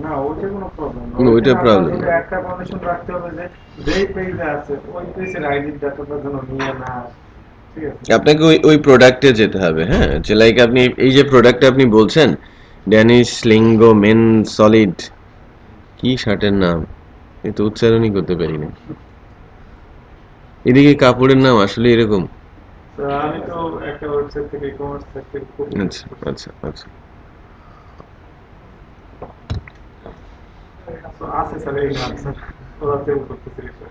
না ওইটা কোনো প্রবলেম না, ওইটা প্রবলেম না। একটা কন্ডিশন রাখতে হবে যে যেই পেজে আছে ওই পেজের আইডি ডাটাটা যেন নিয়ে না আসে। ঠিক আছে, আপনাকে ওই ওই প্রোডাক্টে যেতে হবে। হ্যাঁ, যে লাইক আপনি এই যে প্রোডাক্টটা আপনি বলছেন ড্যানিশ লিঙ্গো মেন সলিড, কি শার্টের নাম এই তো উচ্চারণই করতে পারি না। এদিকে কাপড়ের নাম আসলে এরকম। তো আমি তো একটা ওয়েবসাইট থেকে ই-কমার্স সাইট থেকে কপি আচ্ছা আচ্ছা আচ্ছা, তো আছে স্যার এই নাম স্যার, ওরা সেভ করতেছে স্যার।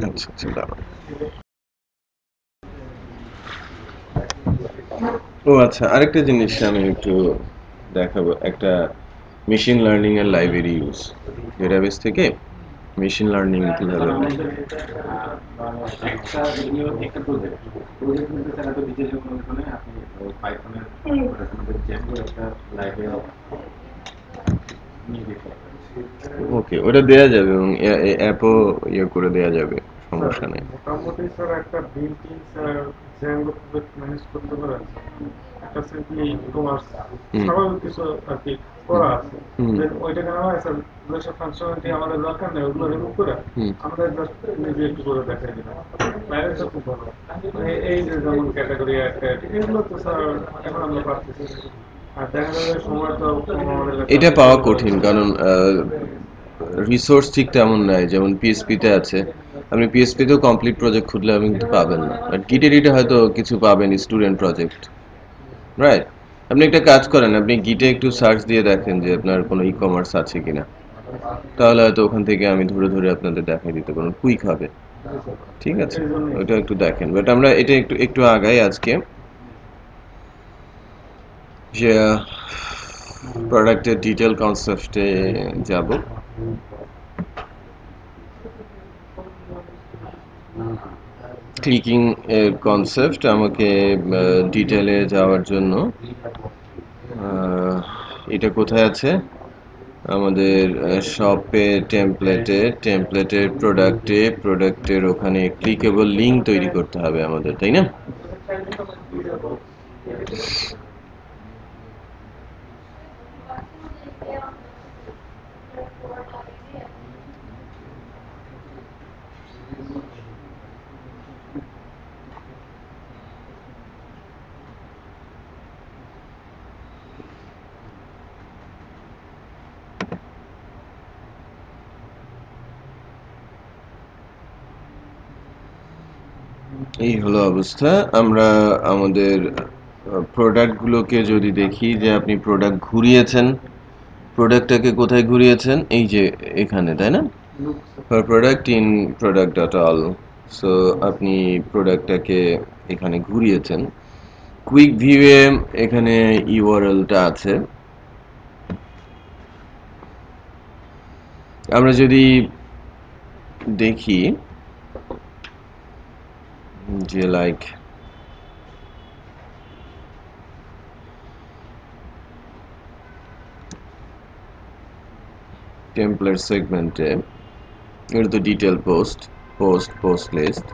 আচ্ছা আচ্ছা, দাঁড়ান। ও আচ্ছা, আরেকটা জিনিস আমি একটু দেখাবো, একটা মেশিন লার্নিং এর লাইব্রেরি ইউজ, ডেটাবেস থেকে মেশিন লার্নিং কিভাবে। একটা ভিডিও একটা প্রজেক্ট কিন্তু স্যার এত ডিটেইল কোনো আপনি পাইথনের একটা লাইব্রেরি নিয়ে দেখতে পারেন। ওকে, ওটা দেয়া যাবে এবং অ্যাপও ইয়ে করে দেয়া যাবে, সমস্যা নেই। মোটামুটি স্যার একটা built in sir Zango project manage করতে পারেন, একটা সিম্পলি ই-কমার্স স্বাভাবিক কিছু আর কি করা আছে, দেন ওইটাকে না হয় স্যার যেসব ফাংশনালিটি আমাদের দরকার নেই ওগুলো রিমুভ করে আমাদের জাস্ট নিজে একটু করে দেখাই দিলাম, বাইরে তো খুব ভালো। এই যে যেমন ক্যাটাগরি একটা এগুলো তো স্যার এখন আমরা পাচ্ছি, আর দেখা যাবে সময় তো আমাদের এটা পাওয়া কঠিন, কারণ রিসোর্স ঠিক তেমন নাই। যেমন পিএসপিতে আছে, আপনি পিএসপিতেও কমপ্লিট প্রজেক্ট খুঁজলে আপনি কিন্তু পাবেন না, বাট গিটে হয়তো কিছু পাবেন, স্টুডেন্ট প্রজেক্ট, রাইট? আপনি একটা কাজ করেন, আপনি গিটে একটু সার্চ দিয়ে দেখেন যে আপনার কোনো ই কমার্স আছে কিনা, তাহলে হয়তো ওখান থেকে আমি ধরে ধরে আপনাদের দেখাই দিতে পারবো, কুইক হবে। ঠিক আছে, ওটা একটু দেখেন। বাট আমরা এটা একটু একটু আগাই আজকে, যে প্রোডাক্টের ডিটেল কনসেপ্টে যাব। ক্লিকিং এর কনসেপ্ট আমাকে ডিটেলে যাওয়ার জন্য এটা কোথায় আছে আমাদের শপে, টেমপ্লেটের প্রোডাক্টের ওখানে ক্লিকেবল লিঙ্ক তৈরি করতে হবে আমাদের, তাই না? এই হলো অবস্থা। আমরা আমাদের প্রোডাক্টগুলোকে যদি দেখি, যে আপনি প্রোডাক্ট ঘুরিয়েছেন, প্রোডাক্টটাকে কোথায় ঘুরিয়েছেন, এই যে এখানে, তাই না? For product in product dot all. So আপনি প্রোডাক্টটাকে এখানে ঘুরিয়েছেন। কুইক ভিউয়ে এখানে ইউআরএলটা আছে। আমরা যদি দেখি যে লাইক টেমপ্লেট সেগমেন্টে এটা তো ডিটেল পোস্ট লিস্ট,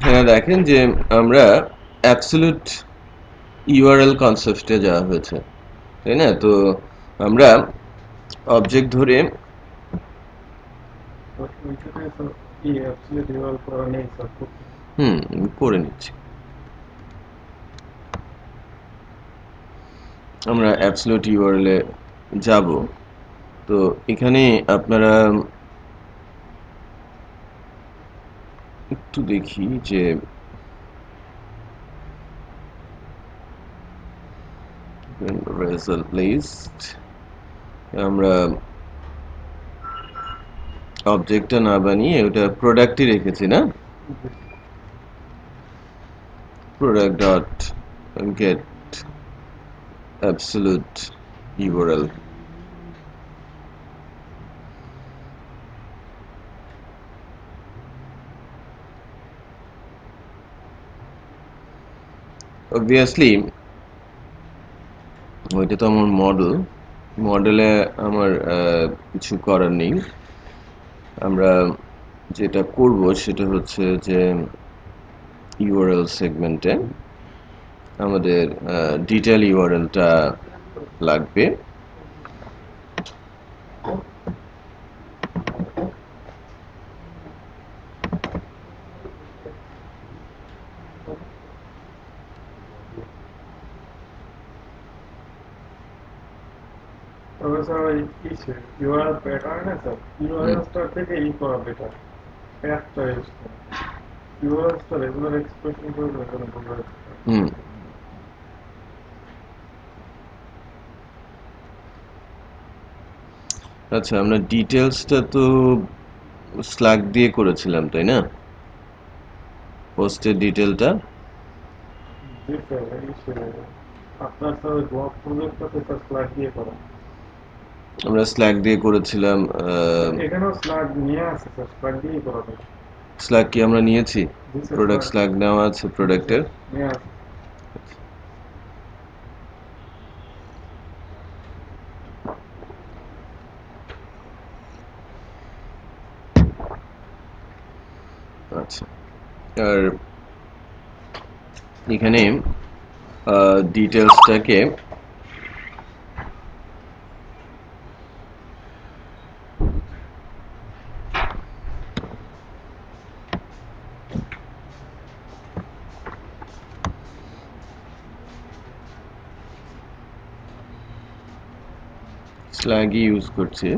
হ্যাঁ দেখেন যে আমরা অ্যাবসলিউট ইউআরএল কনসেপ্টে যাওয়া হয়েছে, তাই না? তো আমরা অবজেক্ট ধরে করে নিচ্ছি। আমরা অ্যাবসলিউট ইউআরএল এ যাব। তো এখানে আপনারা একটু দেখি যে রেজাল্ট লিস্ট, আমরা অবজেক্টটা না বানিয়ে ওটা প্রোডাক্টই রেখেছি না, product dot gate absolute URL. Obviously ওইটা তো আমার মডেলে আমার কিছু করার নেই। আমরা যেটা করব সেটা হচ্ছে যে URL সেগমেন্টে আমাদের ডিটেইল URLটা লাগবে। তবে স্যার ওই কিছু URL প্যাটার্ন আছে, URL স্টার থেকে করা বেটার, প্যাথটা ইউজ করা। URL স্টার রেগুলার এক্সপ্রেশন করে এখানে বলা হুম আচ্ছা, আমরা ডিটেইলসটা তো স্ল্যাক দিয়ে করেছিলাম তাই না? পোস্টের ডিটেইলটা আপনার স্যার ব্লগ প্রজেক্টটাতে স্যার স্ল্যাক দিয়ে করা। আমরা স্ল্যাক দিয়ে করেছিলাম। এখানেও স্ল্যাক নিয়ে আছে স্যার, স্ল্যাক দিয়ে করা যায়। স্ল্যাক কি আমরা নিয়েছি? জি স্যার, প্রোডাক্ট স্ল্যাক নেওয়া আছে প্রোডাক্টের। নিয়ে আছে। আচ্ছা, আর এখানে ডিটেইলসটাকে স্ল্যাগই ইউজ করছি,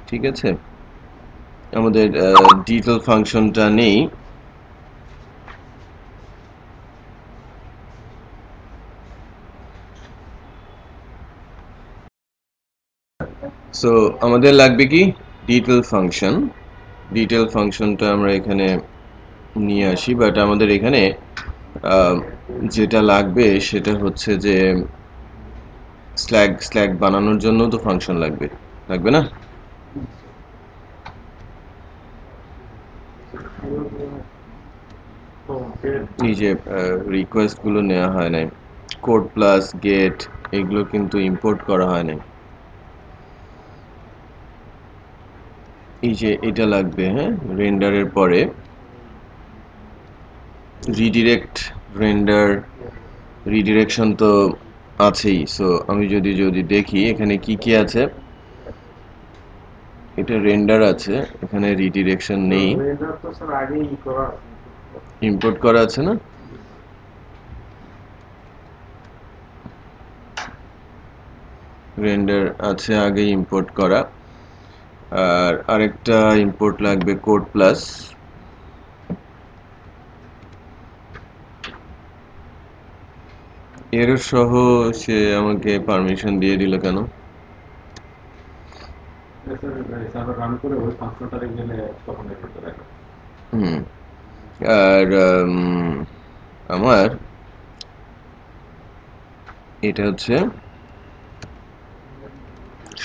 ঠিক আছে? আমাদের ডিটেইল ফাংশনটা নেই, সো আমাদের লাগবে কি ডিটেইল ফাংশন। ডিটেইল ফাংশনটা আমরা এখানে নিয়ে আসি, বাট আমাদের এখানে যেটা লাগবে সেটা হচ্ছে যে স্ল্যাগ বানানোর জন্য তো ফাংশন লাগবে না? এই যে রিকোয়েস্ট গুলো নেওয়া হয় নাই, কোড প্লাস গেট এগুলো কিন্তু ইম্পোর্ট করা হয় নাই। এই যে এটা লাগবে, হ্যাঁ, রেন্ডারের পরে রিডিরেক্ট রেন্ডার রিডিরেকশন তো আছেই। সো আমি যদি দেখি এখানে কি কি আছে, এটা রেন্ডার আছে, এখানে রিডিরেকশন নেই, রেন্ডার তো স্যার আগেই করা আছে, ইম্পোর্ট করা আছে না? রেন্ডার আছে আগে ইম্পোর্ট করা। আর আরেকটা ইম্পোর্ট লাগবে কোড প্লাস। এরর সহ সে আমাকে পারমিশন দিয়ে দিল কেন? সার্ভার রান করে ওই ফাংশনটা গেলে তখন করতে লাগে। আর আমার এটা হচ্ছে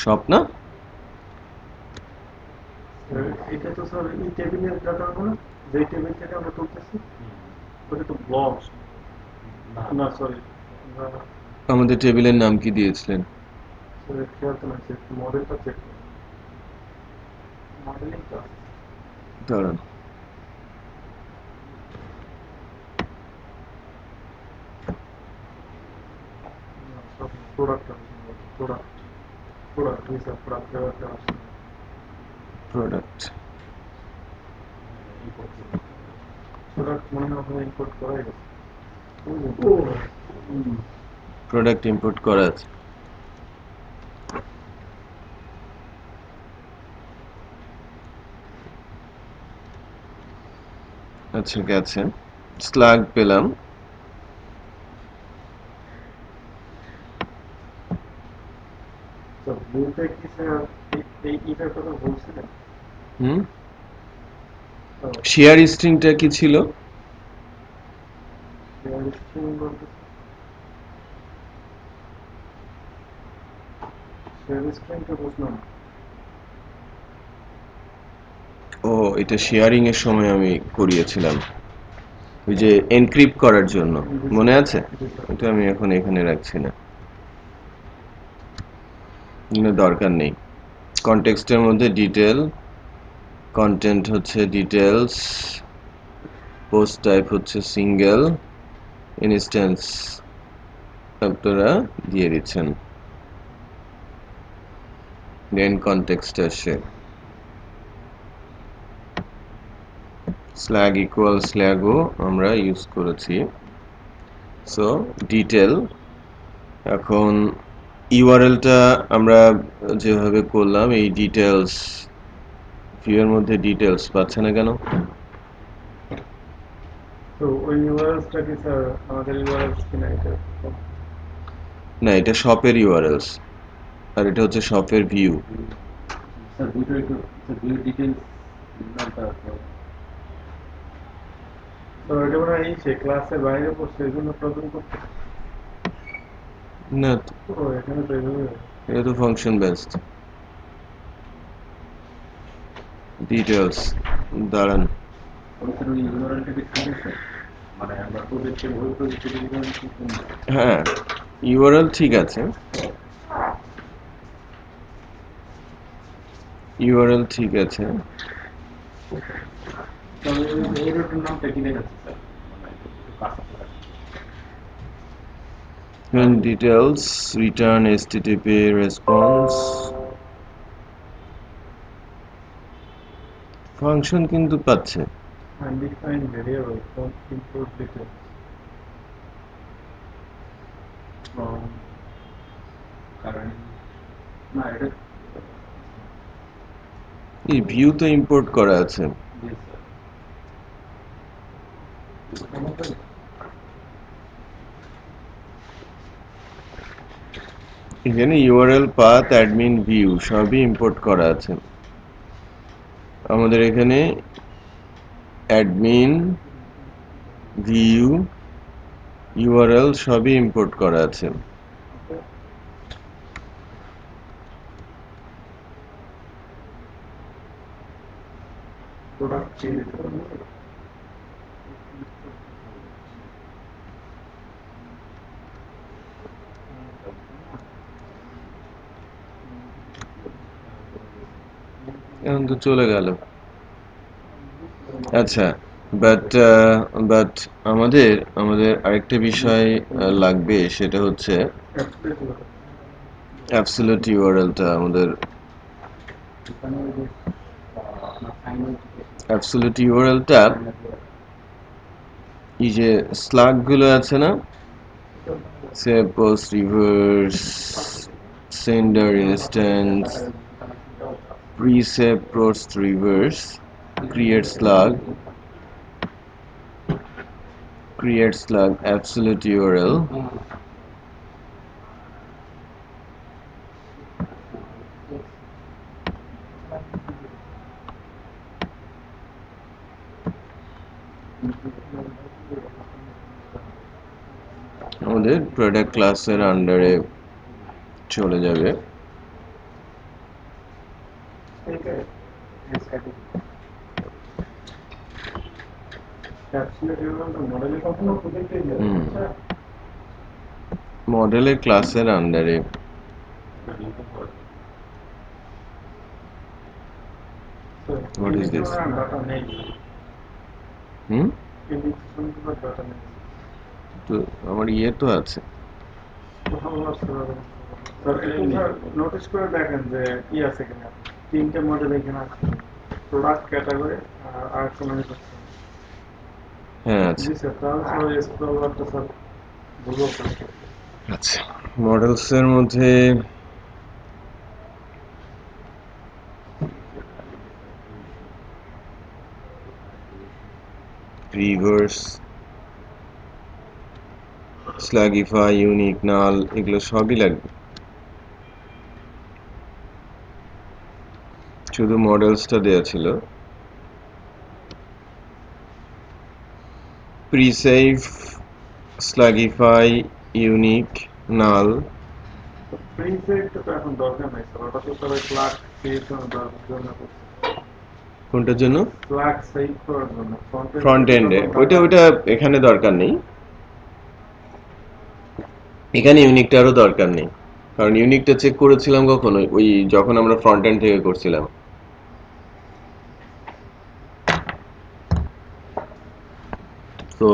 শপ না? এটা তো স্যার এই টেবিলের ডাটা না, যে টেবিল থেকে আমরা তুলতেছি ওটা তো ব্লক না, সরি আমাদের টেবিলের নাম কি দিয়েছিলেন? খেয়াল তো না, মডেলটা চেক করুন, মডেলিংটা দাঁড়ান, product product product sir product আসছে প্রোডাক্ট প্রোডাক্ট মনে হয় ইম্পোর্ট করাই গেছে। প্রোডাক্ট ইম্পোর্ট করা আছে। আচ্ছা, গেছে। স্ল্যাগ পেলাম। তো বুকে কি স্যার এই ইটার কথা বলছিলেন? শেয়ার স্ট্রিংটা কি ছিল? শেয়ার স্ট্রিং বলতে স্ক্রিনটা বুঝলাম। ও এটা শেয়ারিং এর সময় আমি করিয়েছিলাম, ওই যে এনক্রিপ্ট করার জন্য, মনে আছে? এটা আমি এখন এখানে রাখছি না, দরকার নেই। কনটেক্সটের মধ্যে ডিটেল, কন্টেন্ট হচ্ছে ডিটেলস, পোস্ট টাইপ হচ্ছে সিঙ্গেল, ইনস্ট্যান্স আপনারা দিয়ে দিচ্ছেন, দেন কনটেক্সট আসে স্ল্যাগ ইকুয়াল স্ল্যাগও আমরা ইউজ করেছি। সো ডিটেল, এখন ইউআরএলটা আমরা যেভাবে করলাম, এই ডিটেলস ভিউয়ের মধ্যে ডিটেলস পাচ্ছে না কেন? তো ওই ইউআরএলসটা কি স্যার আমাদের ইউআরএলস কিনা এটা? না, এটা শপের ইউআরএলস, আর এটা হচ্ছে শপের ভিউ। স্যার দুটো একটু ভিউ ডিটেইলস নামটা তো এটা মনে হয় সে ক্লাসের বাইরে পড়ছে, এই জন্য প্রবলেম করতে। না, ও এখানে তো এইভাবে এটা তো ফাংশন বেসড। ডিটেলস দাঁড়ান, ওইখানে ওই ইউআরএলটাকে ঠিক আছে, মানে আমরা প্রজেক্টের ওই প্রজেক্টের ইউআরএল ঠিক আছে। হ্যাঁ ইউআরএল ঠিক আছে, ইউআরএল ঠিক আছে। তবে এই রুটের নামটা কি দেখাচ্ছে স্যার, মানে একটু কাছে Details return HTTP response function কিন্তু পাচ্ছে। undefined variable from input details from current না এটা এই ভিউ তো ইম্পোর্ট করা আছে। yes স্যার এখানে ইউআরএল পাথ অ্যাডমিন ভিউ সবই ইম্পোর্ট করা আছে। আমাদের এখানে অ্যাডমিন ভিউ ইউআরএল সবই ইম্পোর্ট করা আছে। product change এখন তো চলে গেল। আচ্ছা, বাট আমাদের আরেকটা বিষয় লাগবে, সেটা হচ্ছে অ্যাবসলিউট ইউআরএলটা। আমাদের অ্যাবসলিউট ইউআরএলটা এই যে স্লাগ গুলো আছে না, save post reverse sender instance pre-save post reverse create slug absolute URL আমাদের প্রোডাক্ট ক্লাসের আন্ডারে চলে যাবে। মডেলের ক্লাসের আন্ডারে what is this? তো আমার ইয়ে তো আছে। নোটিস করে দেখেন যে কি আছে কিনা, তিনটে মডেল এখানে আছে, প্রোডাক্ট ক্যাটাগরি আর কোনো হ্যাঁ আছে। আচ্ছা, মডেলস এর মধ্যে রিভার্স স্ল্যাগিফাই ইউনিক নাল এগুলো সবই লাগবে, শুধু মডেলসটা দেয়া ছিল। প্রিসেভ স্ল্যাগিফাই ইউনিক নাল ফ্রি সেট তো এখন দরকার নাই স্যার, ওটা তো সবাই ক্লাস ক্রিয়েশনের জন্য কোনটার জন্য? ফ্ল্যাগ সেভ করার জন্য ফ্রন্ট এন্ডে ওইটা এখানে দরকার নেই, এখানে ইউনিকটারও দরকার নেই, কারণ ইউনিকটা চেক করেছিলাম কখন, ওই যখন আমরা ফ্রন্ট এন্ড থেকে করছিলাম। তো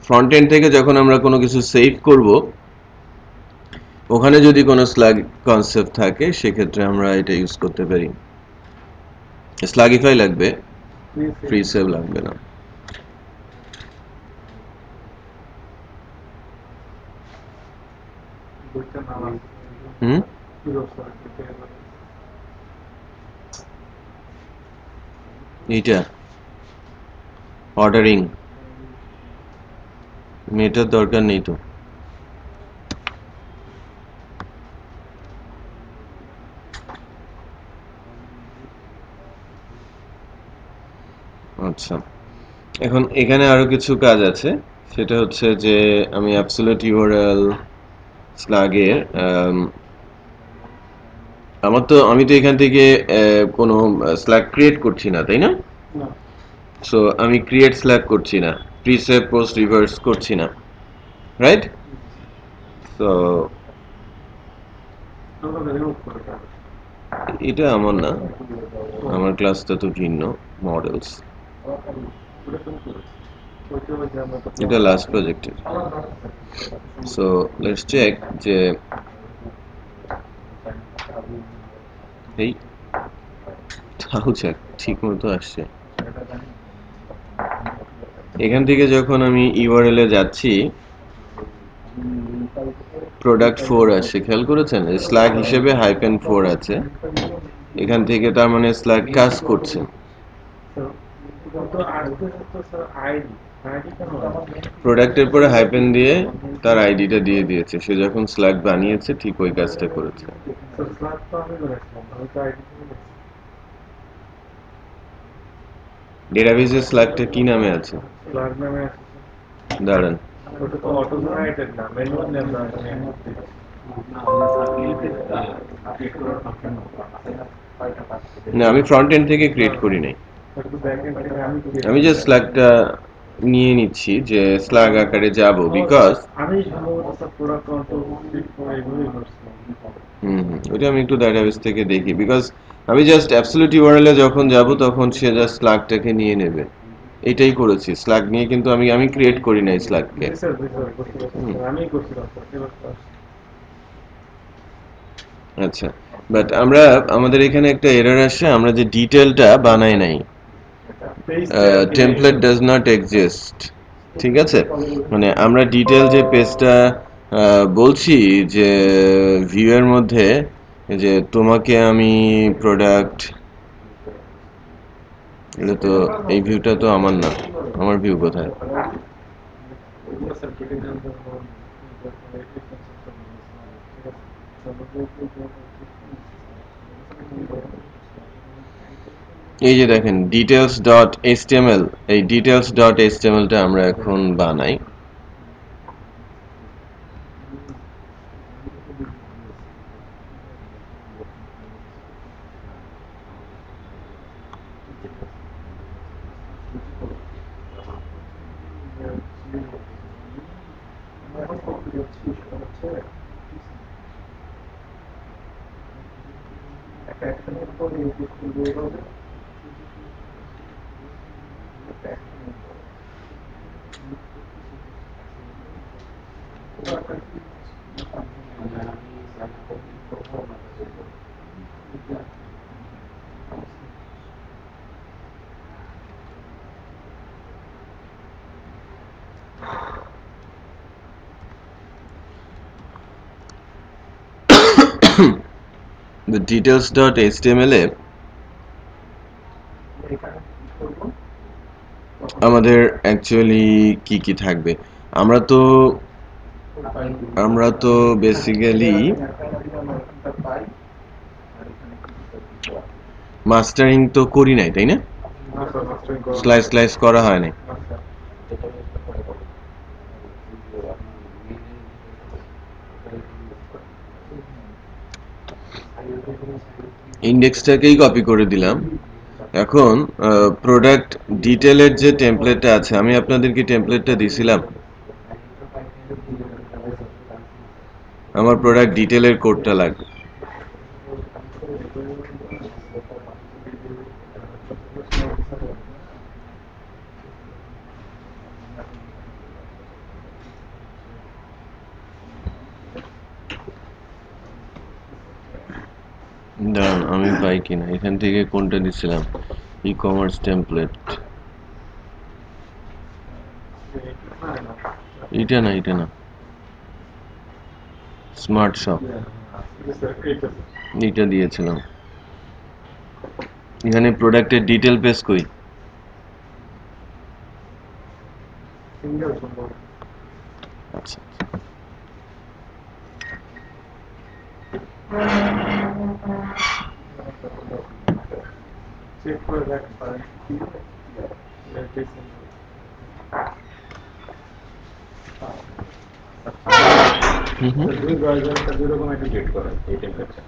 ফ্রন্ট এন্ড থেকে যখন আমরা কোনো কিছু সেভ করব, ওখানে যদি কোনো স্ল্যাগ কনসেপ্ট থাকে সেক্ষেত্রে আমরা এটা ইউজ করতে পারি। স্ল্যাগিফাই লাগবে, ফ্রি সেভ লাগবে না। এইটা অর্ডারিং, এটার দরকার নেই তো। আচ্ছা, এখন এখানে আরো কিছু কাজ আছে, সেটা হচ্ছে যে আমি অ্যাবসলিউট ইউআরএল স্ল্যাগের আমি তো এখান থেকে কোনো স্ল্যাগ ক্রিয়েট করছি না, তাই না? সো আমি ক্রিয়েট স্ল্যাগ করছি না, প্রিসেভ পোস্ট রিভার্স করছি না, রাইট? সো এটা আমার না, আমার ক্লাসটা তো ভিন্ন, মডেলস, এটা লাস্ট প্রজেক্টের। সো লেটস চেক যে এই তাও চেক ঠিক মতো আসছে। এখান থেকে যখন আমি ইউআরএল এ যাচ্ছি, প্রোডাক্ট 4 আসছে, খেয়াল করেছেন? স্ল্যাগ হিসেবে -4 আছে এখান থেকে, তার মানে স্ল্যাগ কাজ করছে। প্রোডাক্টের পরে হাইপেন দিয়ে তার আইডিটা দিয়ে দিয়েছে, সে যখন স্ল্যাগ বানিয়েছে ঠিক ওই কাজটা করেছে। ডেটাবেজের স্ল্যাগটা কি নামে আছে? দাঁড়ান, না আমি ফ্রন্ট এন্ড থেকে ক্রিয়েট করি নাই, আমি জাস্ট স্ল্যাগটা নিয়ে নিচ্ছি যে স্ল্যাগ আকারে যাব, বিকজ ওটা আমি একটু ডাটাবেস থেকে দেখি, বিকজ আমি জাস্ট অ্যাবসলিউট ইউআরএল এ যখন যাব তখন সে জাস্ট স্ল্যাগটাকে নিয়ে নেবে, এটাই করেছি। স্ল্যাগ নিয়ে কিন্তু আমি ক্রিয়েট করি নাই স্ল্যাগকে। আচ্ছা, বাট আমাদের এখানে একটা এরর আসছে, আমরা যে ডিটেলটা বানাই নাই, টেমপ্লেট ডাজ নট এক্সিস্ট, ঠিক আছে? মানে আমরা ডিটেল যে পেজটা বলছি যে ভিউ এর মধ্যে, যে তোমাকে আমি প্রোডাক্ট, এটা তো এই ভিউটা তো আমার না, আমার ভিউ কোথায়? এই যে দেখেন details.html, এই details.html টা আমরা এখন বানাই। The details.html এ আমাদের অ্যাকচুয়ালি কি থাকবে, আমরা তো বেসিক্যালি মাস্টারিং তো করি নাই, তাই না? স্লাইস করা হয় নাই। ইন্ডেক্সটাকেই কপি করে দিলাম। এখন প্রোডাক্ট ডিটেলের যে টেমপ্লেটটা আছে, আমি আপনাদেরকে টেমপ্লেটটা দিছিলাম। আমার প্রোডাক্ট ডিটেলের কোডটা লাগবে। দাঁড়ান, আমি পাই কিনা, এখান থেকে কোনটা দিছিলাম, ই কমার্স টেমপ্লেট, এটা না, স্মার্ট শপ, এটা দিয়েছিলাম। এখানে প্রোডাক্টের ডিটেল পেজ কই? আচ্ছা, চেক করে দেখতে পারেন। দুই ব্রাউজারটা দুই রকম একটা গেট করে এই টেমপ্লেটটা।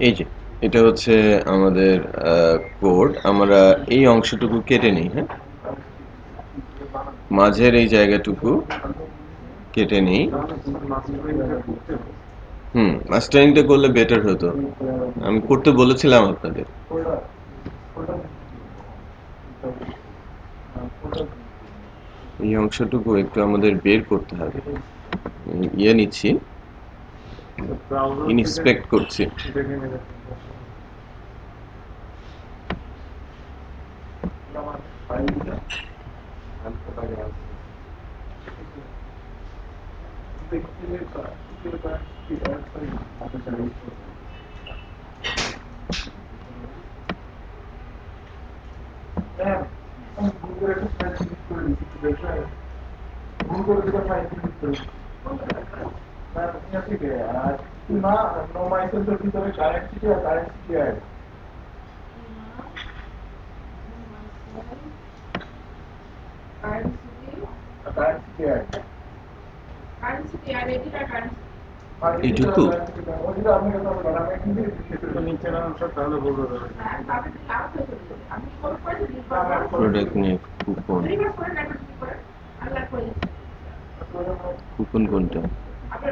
এই যে এটা হচ্ছে আমাদের কোড। আমরা এই অংশটুকু কেটে নিই, হ্যাঁ, মাঝের এই জায়গাটুকু কেটে নিই। মাস্টারিংটা করলে বেটার হতো, আমি করতে বলেছিলাম আপনাদের। এই অংশটুকু একটু আমাদের বের করতে হবে। ইয়ে নিচ্ছি, ইনস্পেক্ট করছি। এইটুকু প্রোডাক্ট নিয়ে কুপন, কুপন কোনটা?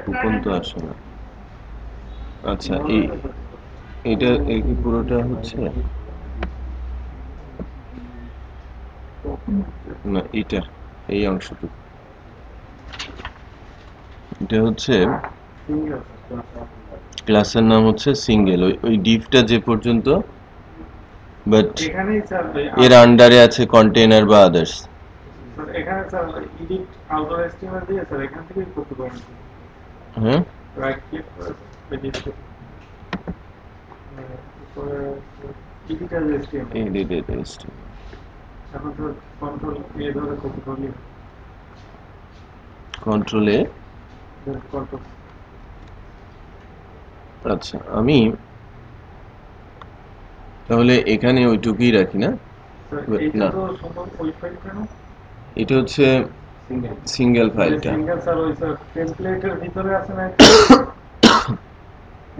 কুপন তো আসে না। আচ্ছা, এইটা এই কি পুরোটা হচ্ছে না, এটা এই অংশটুকু, এটা হচ্ছে ক্লাসের নাম হচ্ছে সিঙ্গেল, ওই ডিভটা যে পর্যন্ত, বাট এর আন্ডারে আছে কন্টেইনার বা আদার্স। এখানে স্যার এডিট আউটডোর এসটিএমএল দিয়ে স্যার এখান থেকে করতে পারবেন। হ্যাঁ, right click edit edit HTML, edit HTML, এখন তো কন্ট্রোল এ ধরে কপি করলে, কন্ট্রোল এ। কন্ট্রোল। আচ্ছা, আমি তাহলে এখানে ওইটুকুই রাখি না? এটা তো সম্ভব ওই ফাইল কেন? এটা হচ্ছে সিঙ্গেল ফাইলটা। সিঙ্গেল স্যার ওই স্যার টেমপ্লেটের ভিতরে আছে না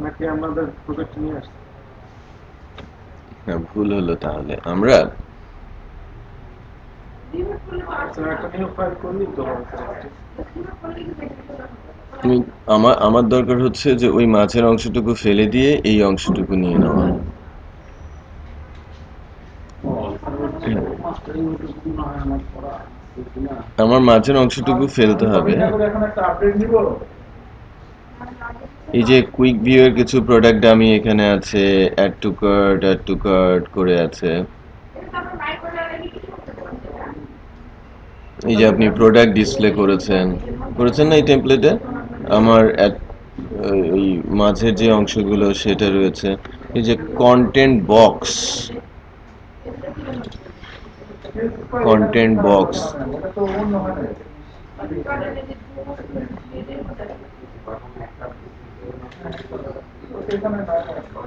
নাকি আমাদের প্রজেক্ট নিয়ে আসছে? হ্যাঁ, ভুল হলো। তাহলে আমরা একটা নিউ ফাইল করলি তো আমার দরকার হচ্ছে যে ওই মাঝের অংশটুকু ফেলে দিয়ে এই অংশটুকু নিয়ে নেওয়া। আমার মাঝের অংশটুকু ফেলতে হবে। এই যে কুইক ভিউ এর কিছু প্রোডাক্ট আমি এখানে আছে, অ্যাড টু কার্ট করে আছে। এই যে আপনি প্রোডাক্ট ডিসপ্লে করেছেন না এই টেমপ্লেটে, আমার এই মাঝের যে অংশগুলো সেটা রয়েছে। এই যে content box, content box,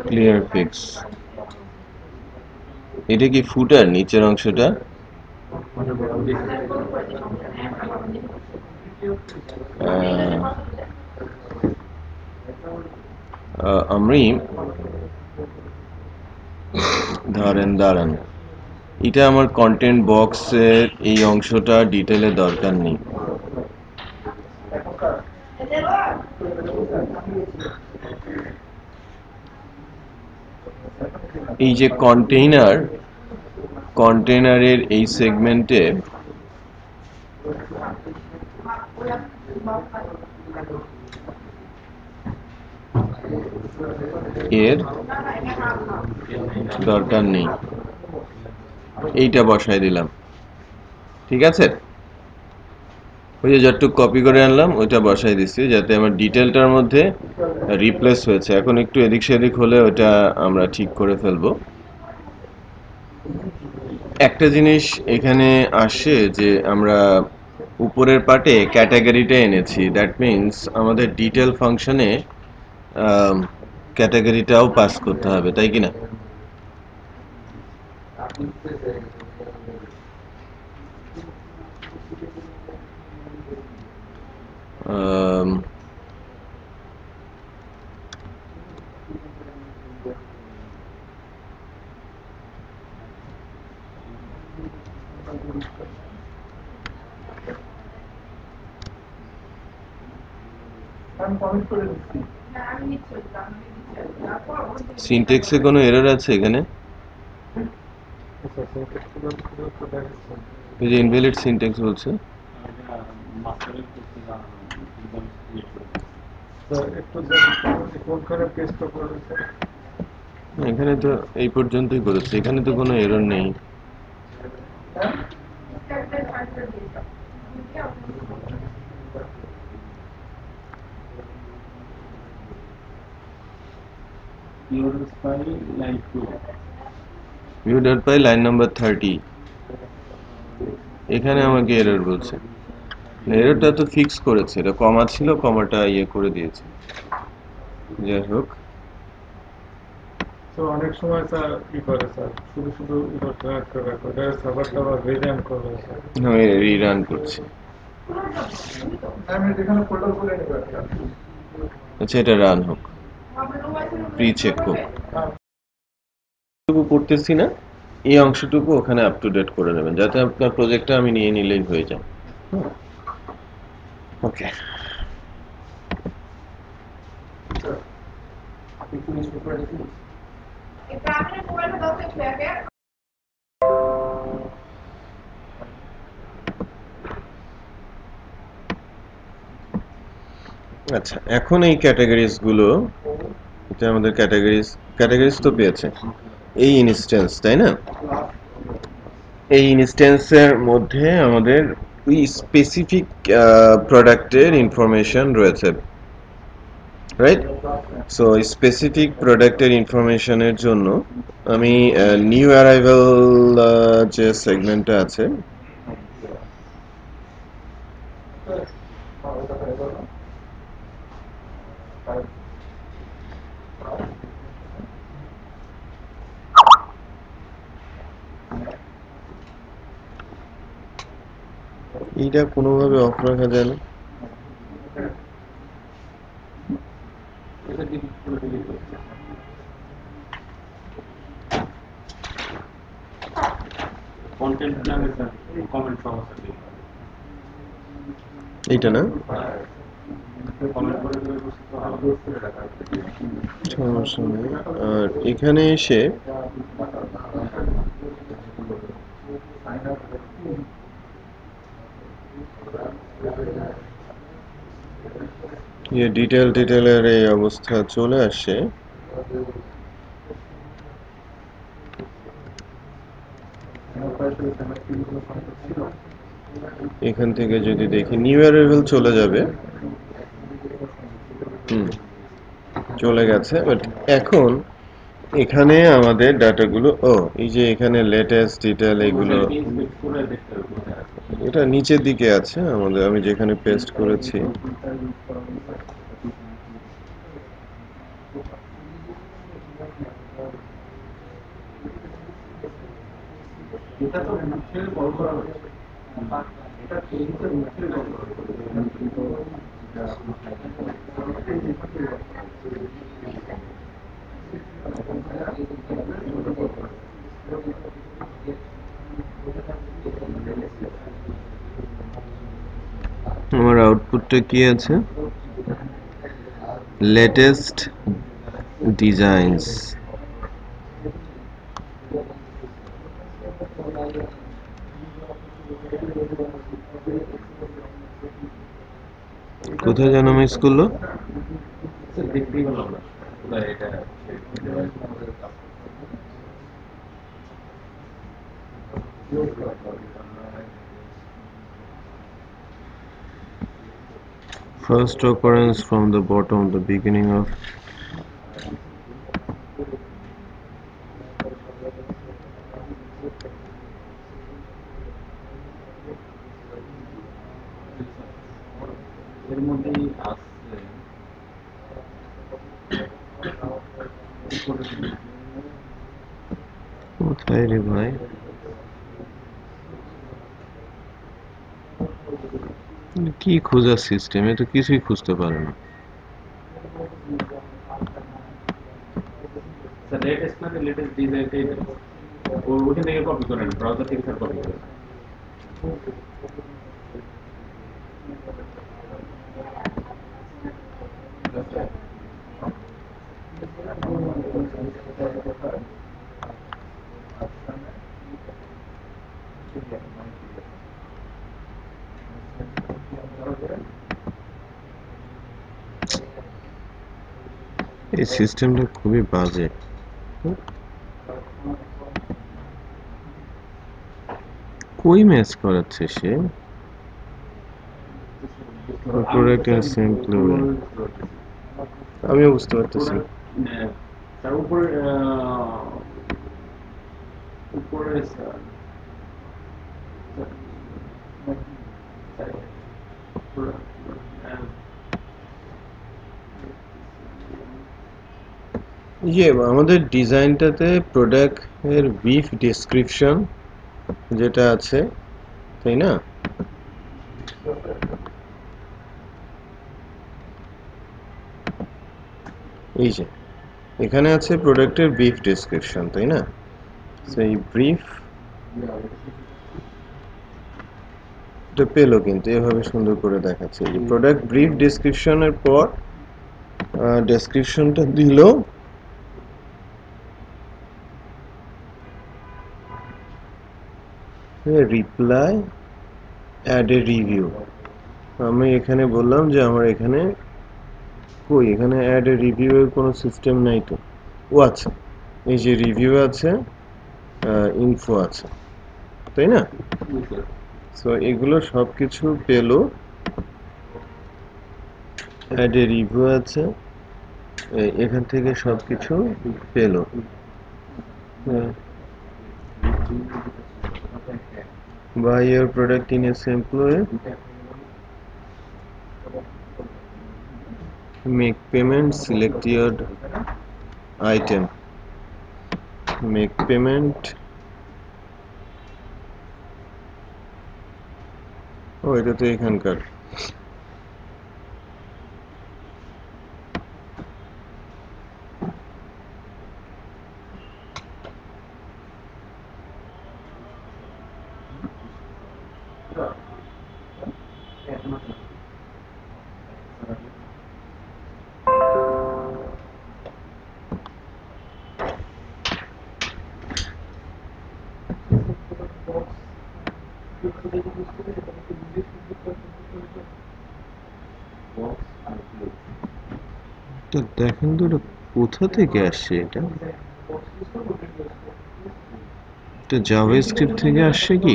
clear fix. এটা কি ফুটার নিচের অংশটা? আমি দাঁড়ান, এটা আমার কন্টেন্ট বক্সের এই অংশটা ডিটেলে দরকার নেই। এই যে কন্টেইনারের এই সেগমেন্টে এর দরকার নেই, এইটা বসাই দিলাম। ঠিক আছে, ওই যে যতটুকু কপি করে আনলাম ওইটা বসাই দিচ্ছি, যাতে আমার ডিটেলটার মধ্যে রিপ্লেস হয়েছে। এখন একটু এদিক সেদিক হলে ওটা আমরা ঠিক করে ফেলবো। একটা জিনিস এখানে আসে যে আমরা উপরের পার্টে ক্যাটাগরিটা এনেছি, দ্যাট মিনস আমাদের ডিটেল ফাংশনে ক্যাটাগরিটাও পাস করতে হবে, তাই কিনা? সিনট্যাক্সে কোনো এরর আছে এখানে? এই যে ইনভ্যালিড সিনট্যাক্স বলছে। এখানে তো এই পর্যন্তই করেছে, এখানে তো কোনো এরর নেই। view.py লাইন নাম্বার 30, এখানে আমাকে এরর বলছে। এররটা তো ফিক্স করেছে, এটা কমা ছিল, কমাটা ইয়ে করে দিয়েছে। যাই হোক, তো অনেক সময় স্যার কি করে স্যার, শুধু সার্ভারটা আবার রিরান করবে স্যার। আমি রিরান করছি। আচ্ছা, এটা রান হোক, প্রি চেক হোক। করতেছি না, এই অংশটুকু ওখানে আপ টু ডেট করে নেবেন, যাতে আপনার প্রজেক্টটা আমি নিয়ে নিলেই হয়ে যায়। ওকে, আচ্ছা, এখন এই ক্যাটাগরিজ গুলো, এটা আমাদের ক্যাটাগরিজ তো পেয়েছে, এই ইনস্ট্যান্স, তাই না? এই ইনস্ট্যান্সের মধ্যে আমাদের ওই স্পেসিফিক প্রোডাক্টের ইনফরমেশন রয়েছে, রাইট? সো স্পেসিফিক প্রোডাক্টের ইনফরমেশনের জন্য আমি নিউ অ্যারাইভাল যে সেগমেন্টটা আছে, এইটা কোনোভাবে অফ রাখা যায় না। এইটা না, সমস্যা নেই। আর এখানে এসে ডিটেলের এই অবস্থা চলে আসে। এখান থেকে যদি দেখি নিউ অ্যারাইভাল চলে যাবে, চলে গেছে। বাট এখন এখানে আমাদের ডাটাগুলো এই যে এখানে লেটেস্ট ডিটেল এগুলো এটা নিচের দিকে আছে আমাদের, আমি যেখানে পেস্ট করেছি। আমার আউটপুটটা কি আছে? Latest designs. কোথায় যেন মিস করলো? First occurrence from the bottom, the beginning of এর মধ্যেই আসছে কোথায় রে ভাই? কি খোঁজার সিস্টেম? এ তো কিছুই খুঁজতে পারে না। লেটেস্ট না লেটেস্ট ডিজাইনটাই ওটা থেকে কপি করেন, ব্রাউজার থেকে স্যার কপি করেন। এই সিস্টেমটা খুবই বাজে। কই ম্যাচ করাচ্ছে সে? আমিও বুঝতে পারতেছি। তার উপরে উপরে আমাদের ডিজাইনটাতে প্রোডাক্ট এর ব্রিফ ডেসক্রিপশন যেটা আছে, তাই না? এই যে এখানে আছে প্রোডাক্টের ব্রিফ ডেসক্রিপশন, তাই না? সেই ব্রিফ এটা পেলো কিন্তু এভাবে সুন্দর করে দেখাচ্ছে। এই প্রোডাক্ট ব্রিফ ডেসক্রিপশনের পর ডেসক্রিপশনটা দিল রিপ্লাই অ্যাড এ রিভিউ। আমি এখানে বললাম যে আমার এখানে কই, এখানে অ্যাড এ রিভিউ এর কোনো সিস্টেম নাই তো। ও আচ্ছা, এই যে রিভিউ আছে, ইনফো আছে, তাই না? সো এগুলো সবকিছু পেলো। অ্যাড এ রিভিউ আছে, এখান থেকে সবকিছু পেলো। Buy your product in a simple way. Make payment, select your item. Make payment. এটা তো এখানকার। তো দেখেন তো এটা কোথা থেকে আসছে? এটা জাভাস্ক্রিপ্ট থেকে আসছে কি?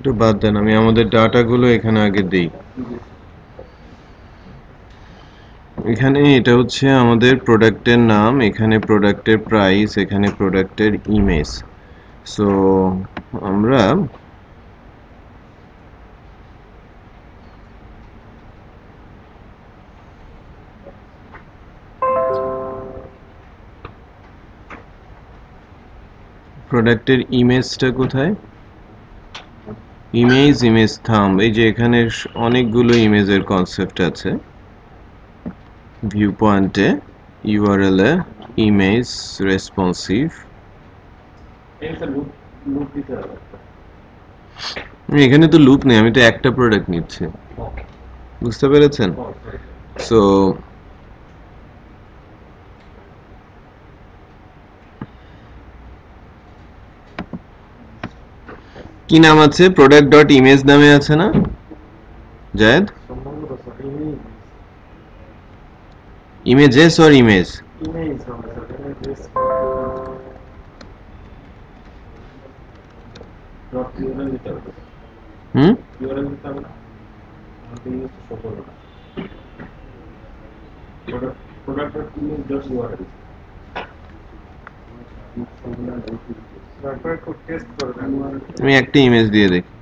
একটু বাদ দেন, আমি আমাদের ডাটাগুলো এখানে আগে দেই। এখানে এটা হচ্ছে আমাদের প্রোডাক্টের নাম, এখানে প্রোডাক্টের প্রাইস, এখানে প্রোডাক্টের ইমেজ। সো আমরা প্রোডাক্টের ইমেজটা কোথায়? ইমেজ থাম্ব, এই যে এখানে অনেকগুলো ইমেজের কনসেপ্ট আছে। ভিউ পয়েন্টে, ইউআরএল এ, ইমেজ, রেসপন্সিভ। এখানে তো লুপ নেই, আমি তো একটা প্রোডাক্ট নিচ্ছি, বুঝতে পেরেছেন? সো কি নাম আছে? প্রোডাক্ট ডট ইমেজ নামে আছে না জায়েদ? Images or image? হুম, আমি একটা ইমেজ দিয়ে দেখি।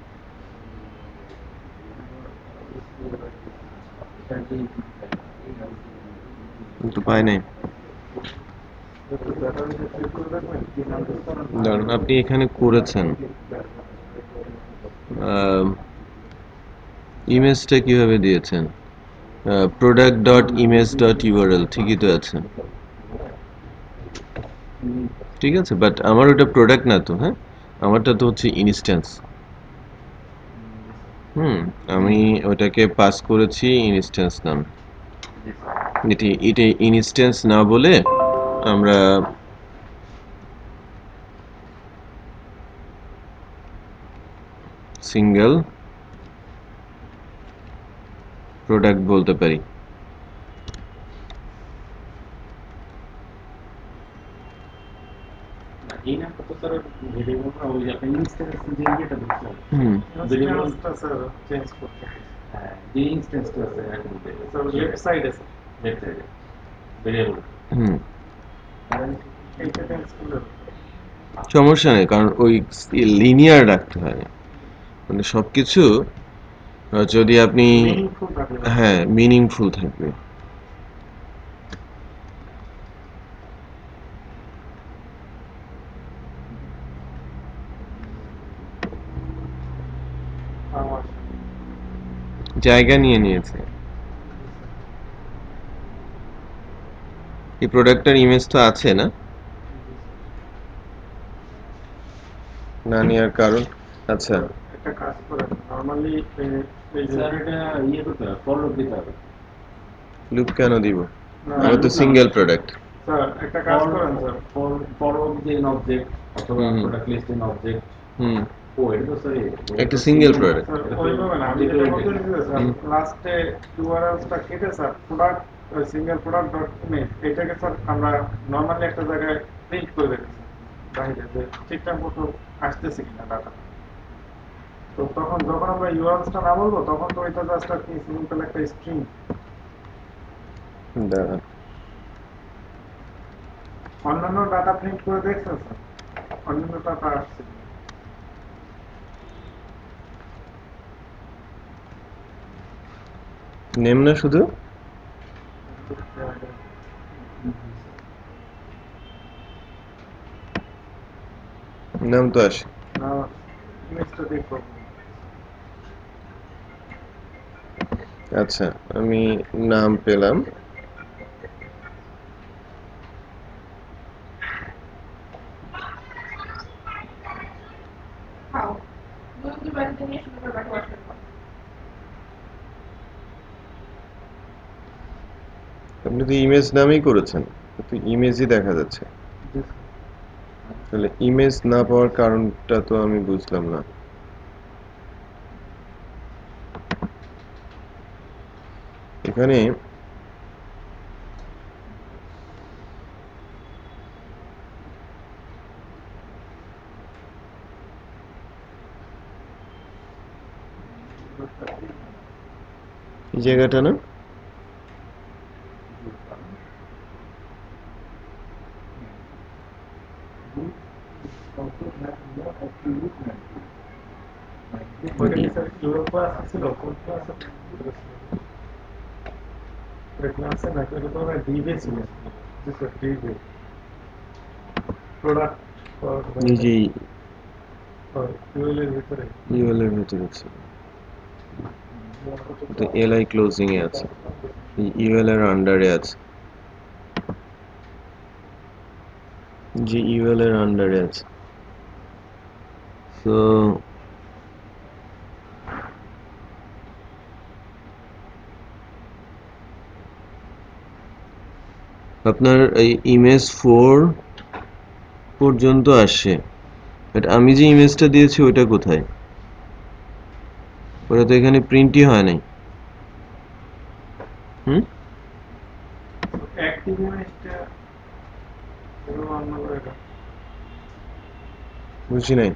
তো পাই নাই। ধরুন আপনি এখানে করেছেন, ইমেজটা কিভাবে দিয়েছেন? Product dot image dot URL, ঠিকই তো আছে, ঠিক আছে, বাট আমার ওটা প্রোডাক্ট না তো। হ্যাঁ, আমারটা তো হচ্ছে ইনস্ট্যান্স। আমি ওটাকে পাস করেছি ইনস্ট্যান্স নাম। এটা ইনস্ট্যান্স না বলে আমরা সিঙ্গেল প্রোডাক্ট বলতে পারি। সমস্যা নেই, কারণ ওই লিনিয়ার রাখতে হয়, মানে সবকিছু যদি আপনি, হ্যাঁ, মিনিংফুল থাকবে। জায়গা নিয়ে নিয়েছে। এই প্রোডাক্টের ইমেজ তো আছে না? না নেওয়ার কারণ, আচ্ছা একটা কাজ করেন, নরমালি লুপ কেন দিব? আমার তো সিঙ্গেল প্রোডাক্ট। স্যার একটা কাজ করেন স্যার, ফর অবজেক্ট অবজেক্ট অথবা প্রোডাক্ট লিস্ট ইন অবজেক্ট। ও এটা তো সরি একটা সিঙ্গেল প্রোডাক্ট। স্যার ওইভাবে না, আমি যেটা বলতেছি যে স্যার লাস্টে ইউআরএলটা কেটে sir product single product dot image এটাকে স্যার আমরা নরমালি একটা জায়গায় প্রিন্ট করে রেখেছি বাইরে, যে ঠিকঠাক মতো আসতেছে কিনা ডাটা। তো তখন যখন আমরা ইউআরএলটা না বলবো তখন তো এটা জাস্ট আর কি সিম্পল একটা স্ট্রিং। দাঁড়ান, অন্যান্য ডাটা প্রিন্ট করে দেখছেন স্যার? অন্যান্য ডাটা আসছে নেম না শুধু? নাম তো আসে। আচ্ছা, আমি নাম পেলাম। আপনি তো ইমেজ নামেই করেছেন, তো ইমেজই দেখা যাচ্ছে, তাহলে ইমেজ না পাওয়ার কারণটা তো আমি বুঝলাম না। এখানে এই জায়গাটা না নিজেই ইউএল এর ভিতরে ছিল তো এলআই ক্লোজিং এ আছে ইউএল এর আন্ডারে আছে জি ইউএল এর আন্ডারে আছে তো আপনার এই ইমেজ 4 পর্যন্ত আসে বাট আমি যে ইমেজটা দিয়েছি ওটা কোথায় ওটা তো এখানে প্রিন্টই হয় নাই বুঝছি নাই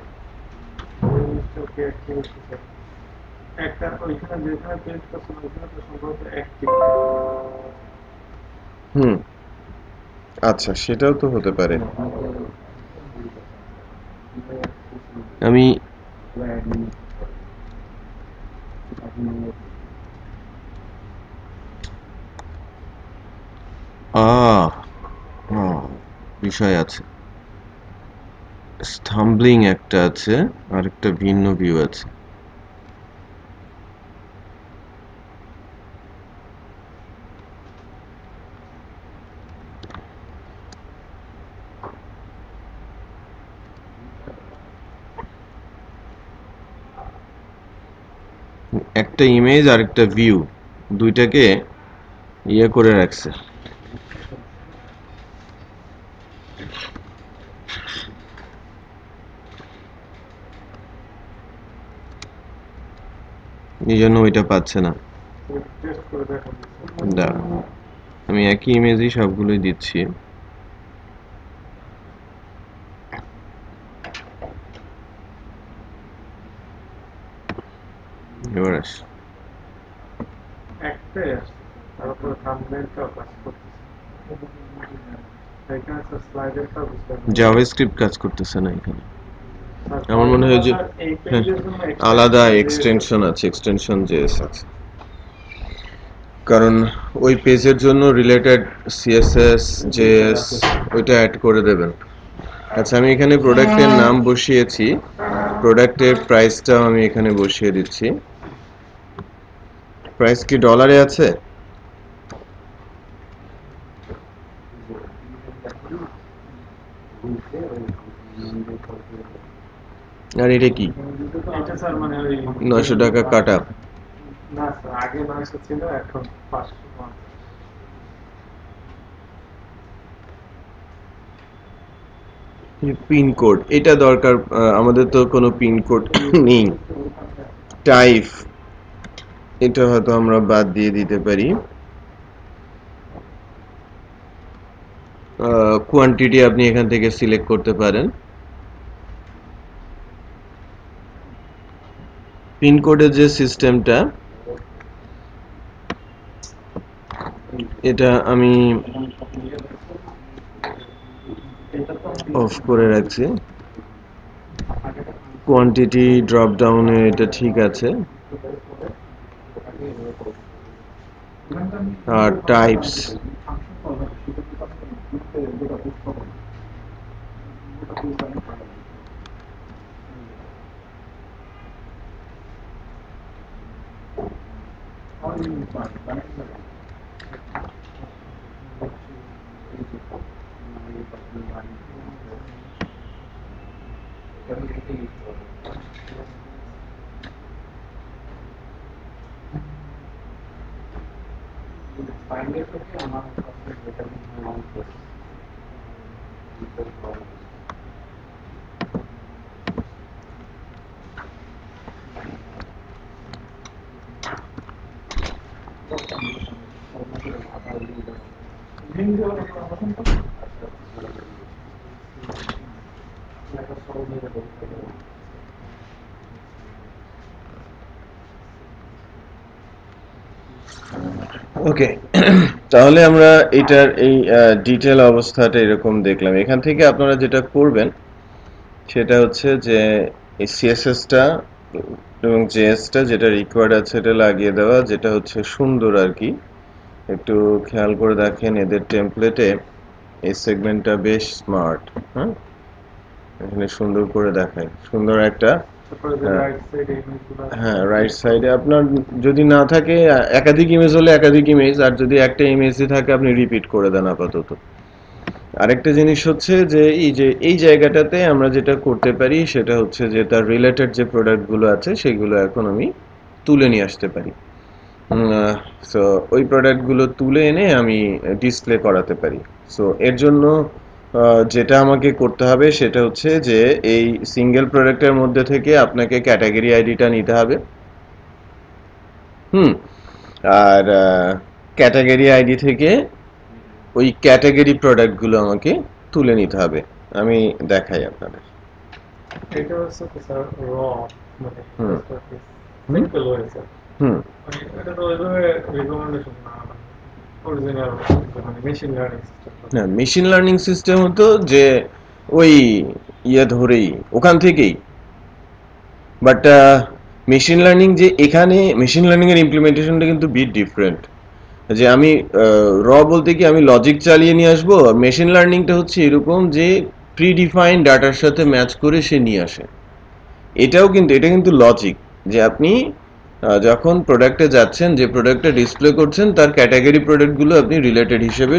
আচ্ছা সেটাও তো হতে পারে আমি বিষয় আছে স্টাম্বলিং একটা আছে আর একটা ভিন্ন ভিউ আছে একটা ইমেজ আর একটা ভিউ দুইটাকে ইয়ে করে রাখছে এই জন্য ওইটা পাচ্ছে না আমি একই ইমেজই সবগুলোই দিচ্ছি এবার আস জাভাস্ক্রিপ্ট কাজ করতেছে না এখানে আমার মনে হয় যে আলাদা এক্সটেনশন আছে এক্সটেনশন জেএস আছে কারণ ওই পেজের জন্য রিলেটেড সিএসএস জেএস ওইটা অ্যাড করে দেবেন আচ্ছা আমি এখানে প্রোডাক্টের নাম বসিয়েছি প্রোডাক্টের প্রাইসটাও আমি এখানে বসিয়ে দিচ্ছি প্রাইস কি ডলারে আছে আর এটা কি 900 টাকা কাটা না স্যার আগে 900 ছিল এখন 500 পিন কোড এটা দরকার আমাদের তো কোনো পিন কোড নেই টাইপ এটা হয়তো আমরা বাদ দিয়ে দিতে পারি কোয়ান্টিটি আপনি এখান থেকে সিলেক্ট করতে পারেন পিন কোডের যে সিস্টেমটা এটা আমি অফ করে রাখছি কোয়ান্টিটি ড্রপ ডাউনে এটা ঠিক আছে আর টাইপস ওকে, তাহলে আমরা এটার এই ডিটেল অবস্থাটা এরকম দেখলাম। এখান থেকে আপনারা যেটা করবেন সেটা হচ্ছে যে এই সিএসএসটা এবং জেএসটা যেটা রিকোয়ার্ড আছে এটা লাগিয়ে দেওয়া, যেটা হচ্ছে সুন্দর আর কি। একটু খেয়াল করে দেখেন এদের টেমপ্লেটে এই সেগমেন্টটা বেশ স্মার্ট। হ্যাঁ, এখানে সুন্দর করে দেখায়, সুন্দর একটা। হ্যাঁ, রাইট সাইডে আপনার যদি না থাকে একাধিক ইমেজ হলে একাধিক ইমেজ, আর যদি একটা ইমেজই থাকে আপনি রিপিট করে দেন আপাতত। আরেকটা জিনিস হচ্ছে যে এই জায়গাটাতে আমরা যেটা করতে পারি সেটা হচ্ছে যে তার রিলেটেড যে প্রোডাক্টগুলো আছে সেগুলো এখন আমি তুলে নিয়ে আসতে পারি। সো ওই প্রোডাক্টগুলো তুলে এনে আমি ডিসপ্লে করাতে পারি। সো এর জন্য যেটা আমাকে করতে হবে সেটা হচ্ছে যে এই সিঙ্গেল প্রোডাক্টের মধ্যে থেকে আপনাকে ক্যাটাগরি আইডিটা নিতে হবে। আর ক্যাটাগরি আইডি থেকে ওই ক্যাটাগরি প্রোডাক্টগুলো আমাকে তুলে নিতে হবে। আমি দেখাই আপনাদের। এটা হচ্ছে স্যার র মানে সিম্পল ওয়ে স্যার। মানে এটা তো ওইভাবে রিকমেন্ডেশন না, অরিজিনাল মানে মেশিন লার্নিং সিস্টেম। হ্যাঁ, মেশিন লার্নিং সিস্টেম হতো যে ওই ইয়ে ধরেই ওখান থেকেই, বাট মেশিন লার্নিং যে এখানে মেশিন লার্নিং এর ইমপ্লিমেন্টেশনটা কিন্তু বিট ডিফারেন্ট। যে আমি র বলতে কি আমি লজিক চালিয়ে নিয়ে আসবো, আর মেশিন লার্নিংটা হচ্ছে এরকম যে প্রিডিফাইন্ড ডাটার সাথে ম্যাচ করে সে নিয়ে আসে। এটা কিন্তু লজিক যে আপনি যখন প্রোডাক্টে যাচ্ছেন, যে প্রোডাক্টটা ডিসপ্লে করছেন তার ক্যাটাগরি প্রোডাক্টগুলো আপনি রিলেটেড হিসেবে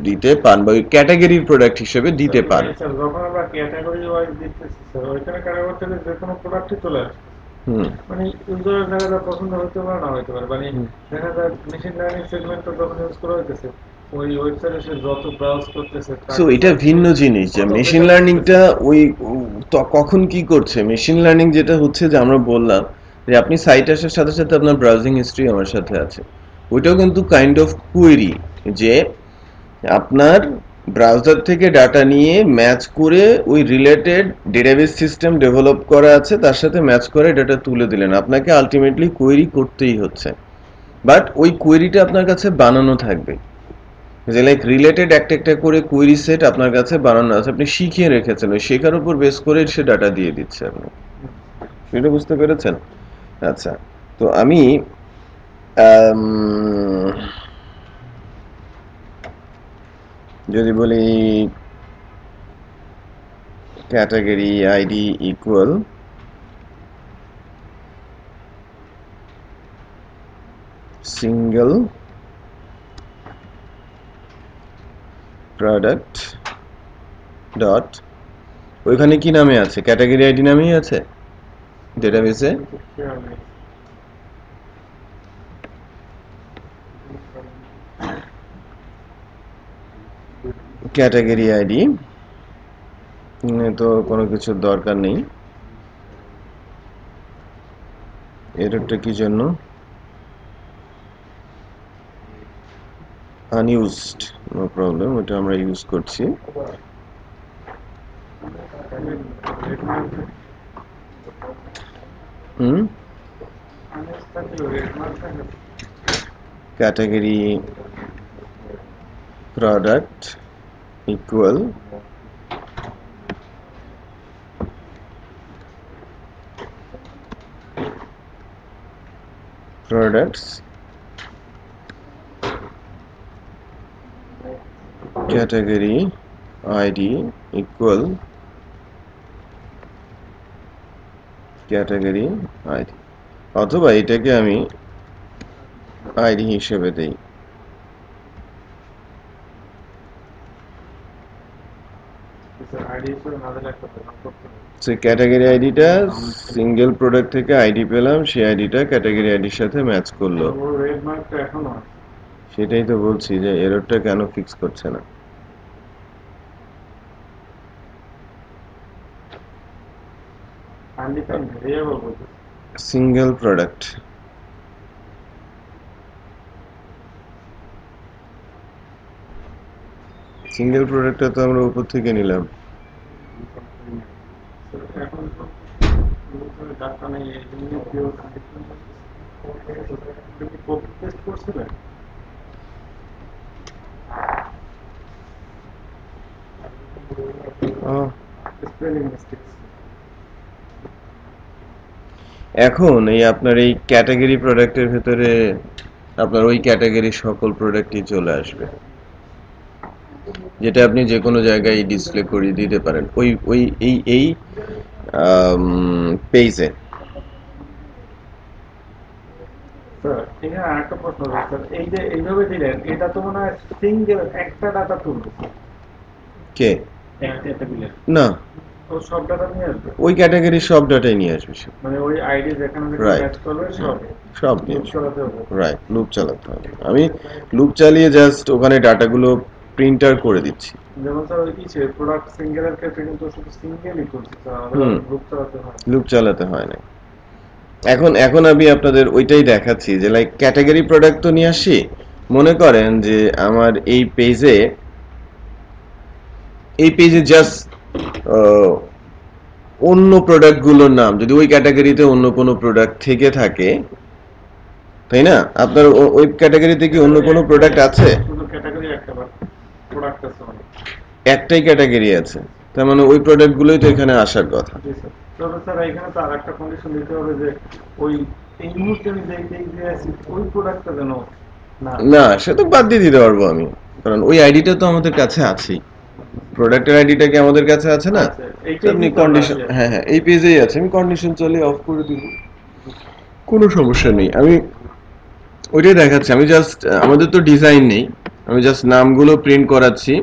দিতে পান বা ওই ক্যাটাগরির প্রোডাক্ট হিসেবে দিতে পান। স্যার যখন আমরা ক্যাটাগরি ওয়াইজ দিতেছি স্যার ওইখানে ক্যাটাগরি থেকে যে কোনো প্রোডাক্টই চলে আসে। মানে ইউজারের জায়গাটা পছন্দ হতে পারে না হতে পারে, মানে দেখা যায় মেশিন লার্নিং সেগমেন্টটা যখন ইউজ করা হইতেছে ওই ওয়েবসাইটে সে যত ব্রাউজ করতেছে। সো এটা ভিন্ন জিনিস যে মেশিন লার্নিংটা ওই কখন কি করছে। মেশিন লার্নিং যেটা হচ্ছে যে আমরা বললাম যে আপনি সাইট আসার সাথে সাথে আপনার ব্রাউজিং হিস্ট্রি আমার সাথে আছে, ওইটাও কিন্তু কাইন্ড অফ কুয়েরি, যে আপনার ব্রাউজার থেকে ডাটা নিয়ে ম্যাচ করে ওই রিলেটেড ডেটাবেস সিস্টেম ডেভেলপ করা আছে তার সাথে ম্যাচ করে ডাটা তুলে দিলেন। আপনাকে আলটিমেটলি কোয়েরি করতেই হচ্ছে, বাট ওই কোয়েরিটা আপনার কাছে বানানো থাকবে, যে লাইক রিলেটেড একটা একটা করে কোয়েরি সেট আপনার কাছে বানানো আছে, আপনি শিখিয়ে রেখেছেন, ওই শেখার উপর বেস করে সে ডাটা দিয়ে দিচ্ছে আপনি। সেটা বুঝতে পেরেছেন? আচ্ছা, তো আমি যদি বলি category ID equal single product dot, ওইখানে কি নামে আছে? ক্যাটাগরি আইডি নামেই আছে ডেটাবেসে। ক্যাটাগরি আইডি তো কোনো কিছুর দরকার নেই। এরটা কি জন্য? আনইউজড, নো প্রবলেম, ওটা আমরা ইউজ করছি। Category product equal products category id equal category id, অথবা এটাকে আমি আইডি হিসেবে দেই। সো ক্যাটাগরি আইডিটা সিঙ্গেল প্রোডাক্ট থেকে আইডি পেলাম, সেই আইডিটা ক্যাটাগরি আইডির সাথে ম্যাচ করলো। সেটাই তো বলছি যে এররটা কেন ফিক্স করছে না। সিঙ্গেল প্রোডাক্ট, সিঙ্গেল প্রোডাক্টটা তো আমরা উপর থেকে নিলাম। Spelling mistakes. এখন এই আপনার এই ক্যাটাগরি প্রোডাক্টের ভেতরে আপনার ওই ক্যাটাগরির সকল প্রোডাক্টই চলে আসবে, যেটা আপনি যে কোনো জায়গায় ডিসপ্লে করে দিতে পারেন ওই ওই এই পেজে। স্যার এখানে আরেকটা প্রশ্ন রয়েছে স্যার, এই যে এইভাবে দিলেন এটা তো মনে হয় সিঙ্গেল একটা ডাটা তুলবে কে? একটা দিলেন না, তো সব ডাটা নিয়ে আসবে, ওই ক্যাটাগরির সব ডাটাই নিয়ে আসবে সে। মানে ওই আইডি যেখানে Right. ম্যাচ করবে সব নিয়ে লুপ চালাতে হবে। রাইট, লুপ চালাতে হবে। আমি লুপ চালিয়ে জাস্ট ওখানে ডাটাগুলো প্রিন্টার করে দিচ্ছি। যেমন স্যার ওই কিছু প্রোডাক্ট সিঙ্গেলের ক্ষেত্রে কিন্তু শুধু সিঙ্গেলই করছে স্যার, লুপ চালাতে হয়। লুপ চালাতে হয় না। এখন আমি আপনাদের ওইটাই দেখাচ্ছি যে লাইক ক্যাটাগরি প্রোডাক্ট তো নিয়ে আসি। মনে করেন যে আমার এই পেজে জাস্ট অন্য প্রোডাক্টগুলোর নাম যদি ওই ক্যাটাগরিতে অন্য কোনো প্রোডাক্ট থেকে থাকে, তাই না? আপনার ওই ক্যাটাগরিতে কি অন্য কোনো প্রোডাক্ট আছে? শুধু ক্যাটাগরি একটা প্রোডাক্ট আছে অনেক। একটাই ক্যাটাগরি আছে, তার মানে ওই প্রোডাক্টগুলোই তো এখানে আসার কথা। জি স্যার। তবে স্যার এখানে তো আরেকটা কন্ডিশন দিতে হবে যে ওই এই মুহূর্তে আমি যেই দিয়ে আছি ওই প্রোডাক্টটা যেন না, সে তো বাদ দিয়ে দিতে পারবো আমি, কারণ ওই আইডিটা তো আমাদের কাছে আছেই। প্রোডাক্টের আইডিটা কি আমাদের কাছে আছে না? আপনি কন্ডিশন, হ্যাঁ হ্যাঁ এই পেজেই আছে, আমি কন্ডিশন চালিয়ে অফ করে দিব, কোনো সমস্যা নেই। আমি ওইটাই দেখাচ্ছি। আমি জাস্ট, আমাদের তো ডিজাইন নেই, আমি জাস্ট নামগুলো প্রিন্ট করাচ্ছি।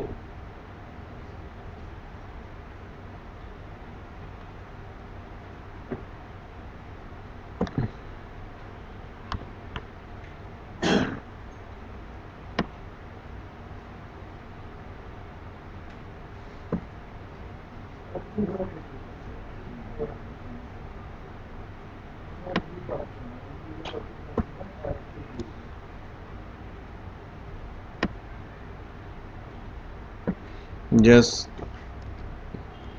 জাস্ট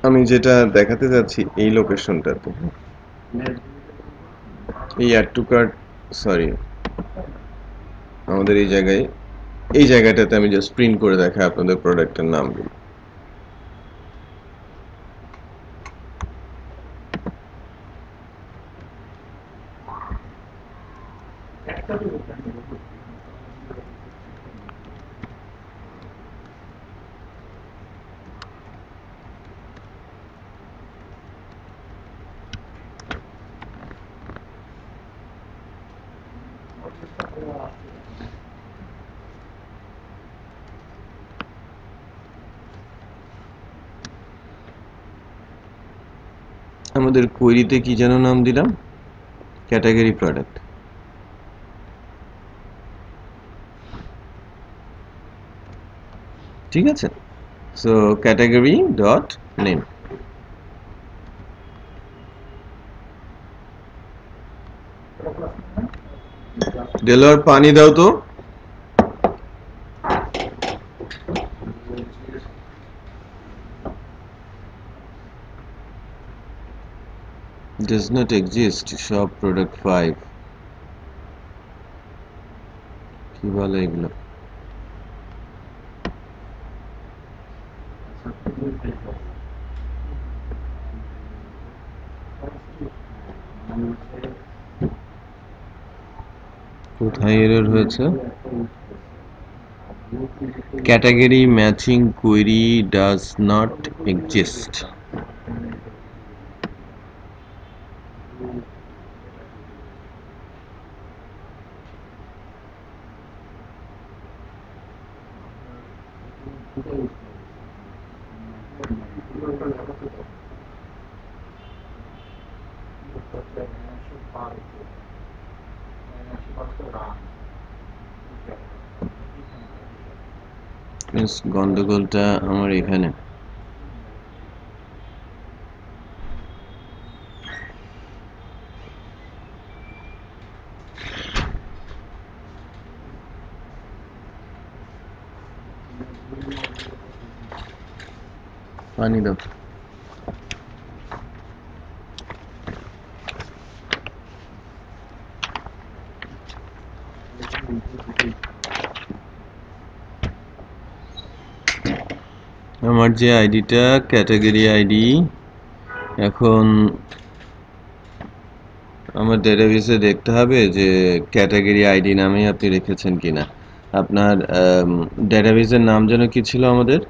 আমি যেটা দেখাতে যাচ্ছি এই লোকেশনটাতে, এই অ্যাড টু কার্ট, সরি আমাদের এই জায়গাটাতে আমি জাস্ট প্রিন্ট করে দেখাই আপনাদের প্রোডাক্টের নামগুলো। আমাদের কোয়েরিতে কি যেন নাম দিলাম, ক্যাটাগরি প্রোডাক্ট। ঠিক আছে, so category dot name. Delwar পানি দাও তো। does not exist shop product 5 কি বলে এগুলো? কোথায় এরর হয়েছে? category matching query does not exist. গন্ডগোলটা আমার এখানে। পানি দাও। আমার যে আইডিটা ক্যাটাগরি আইডি, এখন আমার ডেটাবেসে দেখতে হবে যে ক্যাটাগরি আইডি নামে আপনি রেখেছেন কিনা। আপনার ডেটাবেসের নাম যেন কি ছিল আমাদের?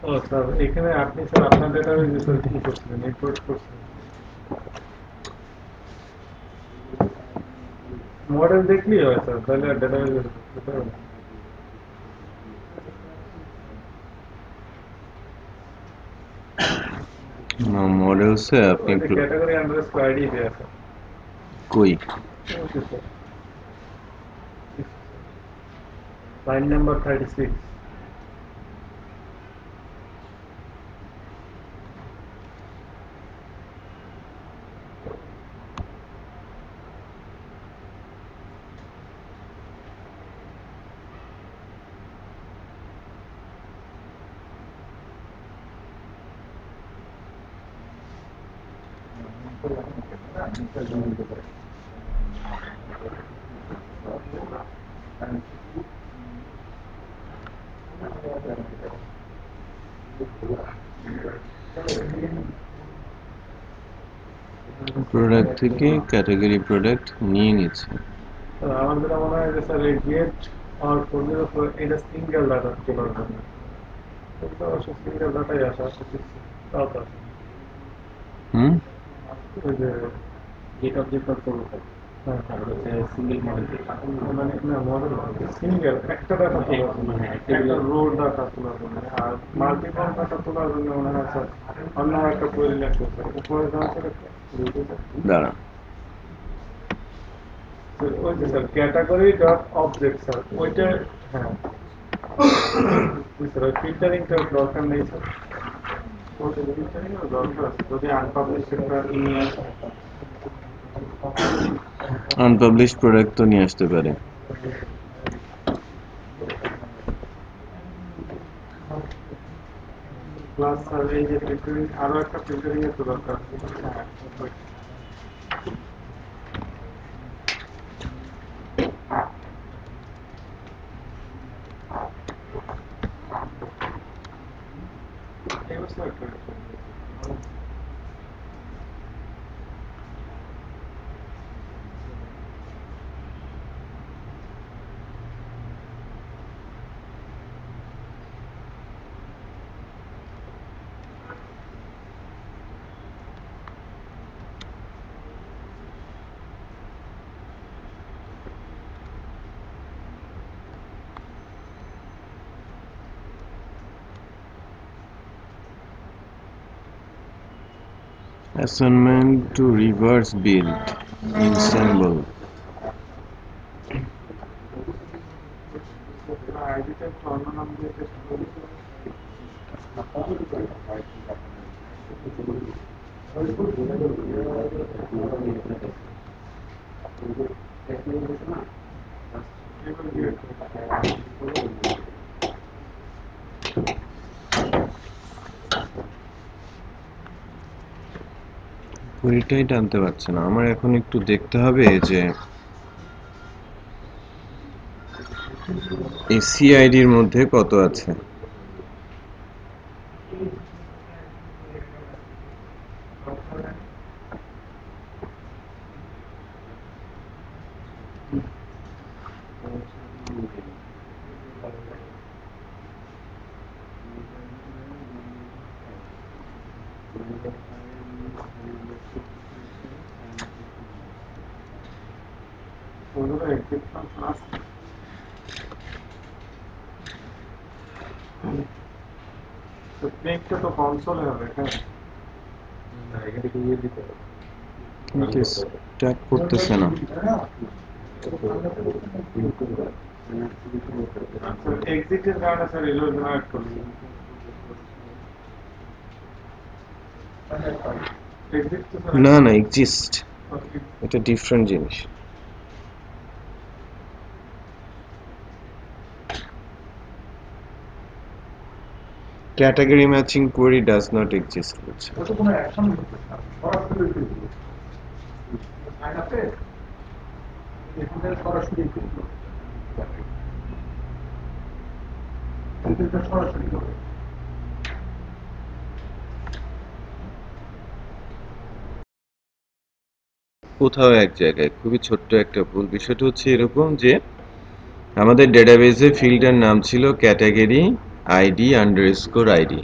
ও স্যার, এখানে আপনি স্যার আপনার ডেটাবেসে স্যার কি করছিলেন, ইম্পোর্ট করছিলেন? মডেল দেখলেই হয় স্যার, তাহলে ডেটাবেসে ঢুকতে হবে। মডেলসে আপনি ক্যাটাগরি আন্ডারস্কোর আইডি দেয়া স্যার। কই? Okay sir, line number 36। Product থেকে ক্যাটাগরি প্রোডাক্ট নিয়ে নিচ্ছে। আমার যেটা মনে হয় যে স্যার এই গেট আর ফোনের উপর এটা সিঙ্গেল ডাটা তোলার জন্য, এটা অবশ্য সিঙ্গেল ডাটাই আসা তাও তো আসে। ওই যে গেট অবজেক্ট করবো আর হচ্ছে সিঙ্গেল মডেল মানে না, মডেল সিঙ্গেল একটা ডাটা তোলার জন্য, একটা রো ডাটা তোলার জন্য। আর মাল্টিপল ডাটা তোলার জন্য মনে হয় স্যার অন্য একটা কোয়েরি লাগবে স্যার। উপরে দাঁড়া, ওই যে sir category dot object sir, ওইটা হ্যাঁ স্যার, ফিল্টারিংটা দরকার নেই স্যার। ফিল্টারিং দরকার আছে যদি আনপাবলিশ একটা নিয়ে আসে। আনপাবলিশ প্রোডাক্ট তো নিয়ে আসতে পারে। প্লাস স্যার এই যে ফিল্টারিং, আরো একটা ফিল্টারিং এর তো দরকার। Assignment to reverse build ensemble. আইডিটা একটু অন্য নাম দিয়ে চেষ্টা করি। কুড়িটাই টানতে পারছে না। আমার এখন একটু দেখতে হবে যে এই সিআইডির মধ্যে কত আছে। প্লেটটা তো কনসোলে হবে, হ্যাঁ এখান থেকে ইয়ে দিতে হবে। ট্যাগ করতেছে না। এক্সিটের কারণে স্যার এলো জেনারেট করছি। না না, এক্সিস্ট, এটা ডিফারেন্ট জিনিস। Category matching query does not exist. এখানে সরাসরি করবো, এটা সরাসরি করবো। কোথাও এক জায়গায় খুবই ছোট্ট একটা ভুল। বিষয়টা হচ্ছে এরকম যে আমাদের ডেটাবেসে ফিল্ডের নাম ছিল ক্যাটাগরি আইডি আন্ডারস্কোর আইডি।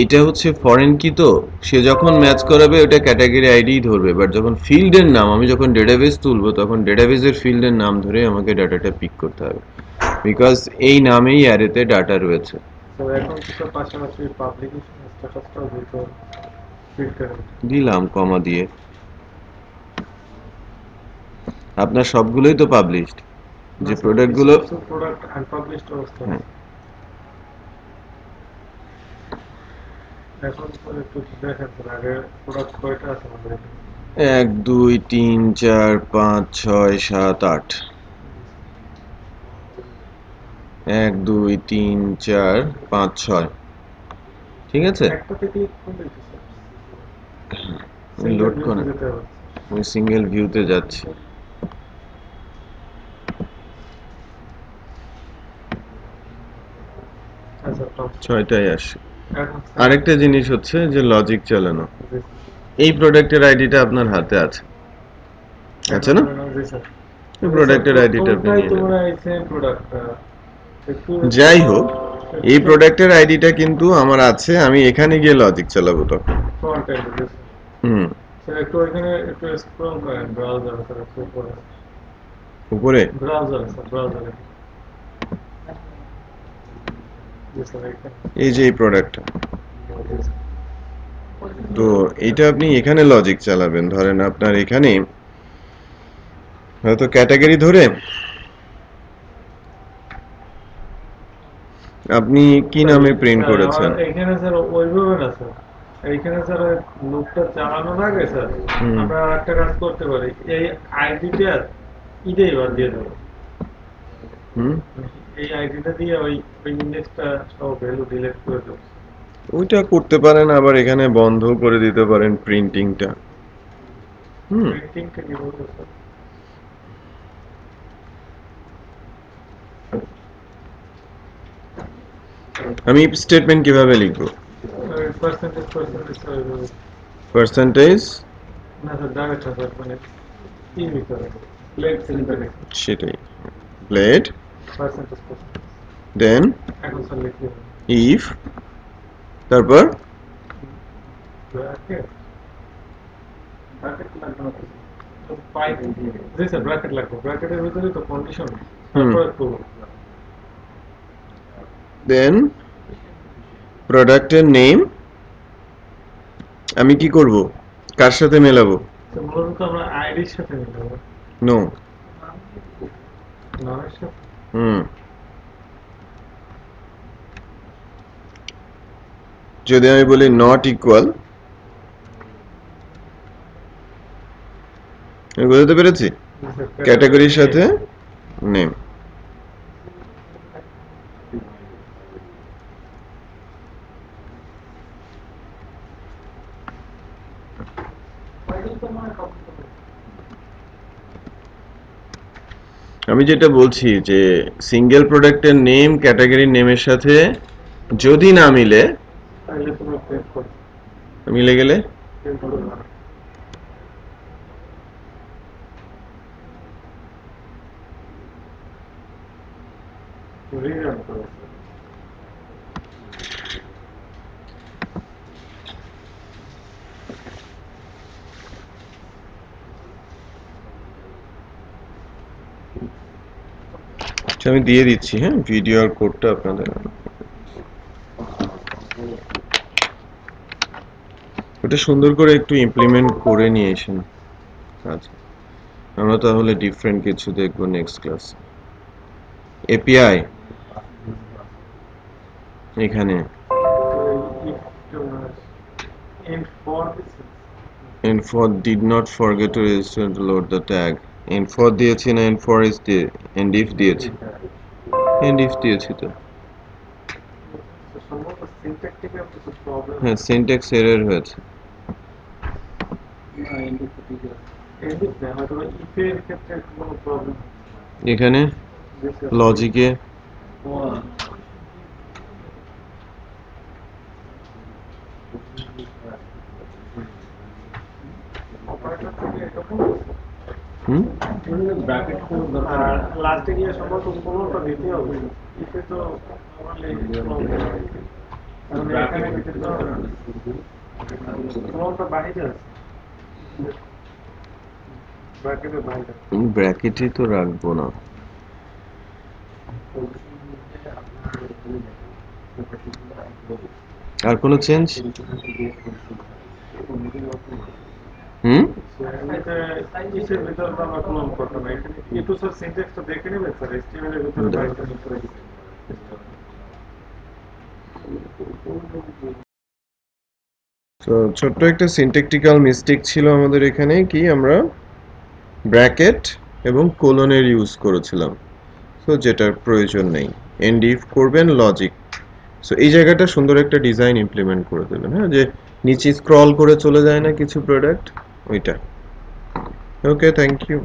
এটা হচ্ছে ফরেন কি, তো সে যখন ম্যাচ করাবে ওটা ক্যাটাগরি আইডি ধরবে, বাট যখন ফিল্ডের নাম আমি যখন ডেটাবেস তুলবো তখন ডেটাবেসের ফিল্ডের নাম ধরে আমাকে ডাটাটা পিক করতে হবে, বিকজ এই নামেই অ্যারেতে ডাটা রয়েছে। তো এখন তো পাশাপাশি পাবলিকেশন স্ট্যাটাসটাও দিতে ফিট করে দিলাম কমা দিয়ে। আপনার সবগুলোই তো পাবলিশড, যে প্রোডাক্টগুলো প্রোডাক্ট আনপাবলিশড অবস্থা হ্যাঁ। এখন তো একটু দেখেন তো আগে প্রোডাক্ট কয়টা আছে আমাদের এখানে? 1 2 3 4 5 6 7 8, 1 2 3 4 5 6, ঠিক আছে। একটাতে ক্লিক করলে কি আমি লোড করে আমি সিঙ্গেল ভিউতে যাচ্ছি। আচ্ছা টপ 6টাই আসে। এখন আরেকটা জিনিস হচ্ছে যে লজিক চালানো। এই প্রোডাক্টের আইডিটা আপনার হাতে আছে, আছে না? জি স্যার। এই প্রোডাক্টের আইডিটা আপনি নিয়ে তোমরা নেবেন। এই সেম প্রোডাক্ট একটু যাই হোক, এই প্রোডাক্টের আইডিটা কিন্তু আমার আছে, আমি এখানে গিয়ে লজিক চালাবো তখন। Front end this hmm, sir একটু ওখানে একটু স্ক্রল করেন ব্রাউজার স্যার একটু উপরে উপরে ব্রাউজার স্যার ব্রাউজারে জি স্যার এখানে এই যে এই প্রোডাক্টটা, তো এইটা আপনি এখানে লজিক চালাবেন। ধরেন আপনার এখানে হয়তো ক্যাটাগরি ধরে আপনি কি নামে প্রিন্ট করেছেন। এখানে স্যার ওইভাবে না স্যার, এইখানে স্যার লুপটা চালানোর আগে স্যার আমরা একটা কাজ করতে পারি, এই আইডিটা ইটাই বাদ দিয়ে দেবো। এই আইডিটা দিয়ে ওই ইন্ডেক্সটা সব ভ্যালু ডিলিট করে দেবো। ওইটা করতে পারেন, আবার এখানে বন্ধ করে দিতে পারেন প্রিন্টিংটা। প্রিন্টিংটা কি বলবো স্যার? আমি স্টেটমেন্ট কিভাবে লিখবো? পার্সেন্টেজ পার্সেন্টেজ না স্যার ডাইরেক্ট স্যার মানে কি ভিতরে প্লেট সিলেক্ট সেটাই, প্লেট পার্সেন্টেজ দেন এখন স্যার লিখি ইফ, তারপর ব্র্যাকেট লাগবে না তো পাই জি স্যার ব্র্যাকেট লাগবে, ব্র্যাকেটের ভিতরে তো কন্ডিশন তারপর একটু দেন প্রোডাক্টের নেম আমি কি করব, কার সাথে মেলাবো? তো মূলত আমরা আইডির সাথে মিলাবো নো, নামের সাথে যদি আমি বলি নট ইকুয়াল, আমি বুঝতে পেরেছি, ক্যাটাগরির সাথে নেম। আমি যেটা বলছি যে সিঙ্গেল প্রোডাক্টের নেম ক্যাটাগরির নেমের সাথে যদি না মিলে, তাহলে তুমি প্রেস করো মিলে গেলে রিরান করো আমি দিয়ে দিচ্ছি, হ্যাঁ, ভিডিও আর কোডটা আপনাদের। ওটা সুন্দর করে একটু ইমপ্লিমেন্ট করে নিয়ে এসেন। আচ্ছা, আমরা তাহলে ডিফারেন্ট কিছু দেখবো নেক্সট ক্লাস। এপিআই এখানে info did not forget to register to load the tag, info দিয়েছি না info is দিয়ে and if দিয়েছি, and if দিয়েছি তো হ্যাঁ সিনট্যাক্স এরর হয়েছে। এদিকে হয়তো ইফের ক্ষেত্রে কোনো প্রবলেম এখানে লজিকে অপারেটর থেকে এরকম ব্র্যাকেট তো দরকার। আর লাস্টে গিয়ে সম্ভবত কোনটা দিতে হবে ইফে তো নরমালি কোনটা বাইরে আছে ব্র্যাকেটের বাইরে ব্র্যাকেটে তো রাখবো না। আর কোনো চেঞ্জ? ইফের ভিতরে তো আমরা ক্লোন করতাম এখানে একটু স্যার সিনট্যাক্সটা দেখে নেবেন স্যার এসটিএমএল এর ভিতরে বাইরে করে দিতে তো ছোট্ট একটা সিনট্যাকটিক্যাল মিস্টেক ছিল আমাদের এখানে, কি আমরা ব্র্যাকেট এবং কোলনের ইউজ করেছিলাম, সো যেটার প্রয়োজন নেই। এন্ড ইফ করবেন লজিক, সো এই জায়গাটা সুন্দর একটা ডিজাইন ইমপ্লিমেন্ট করে দেবেন, হ্যাঁ, যে নিচে স্ক্রল করে চলে যায় না কিছু প্রোডাক্ট, ওইটা। ওকে, থ্যাংক ইউ।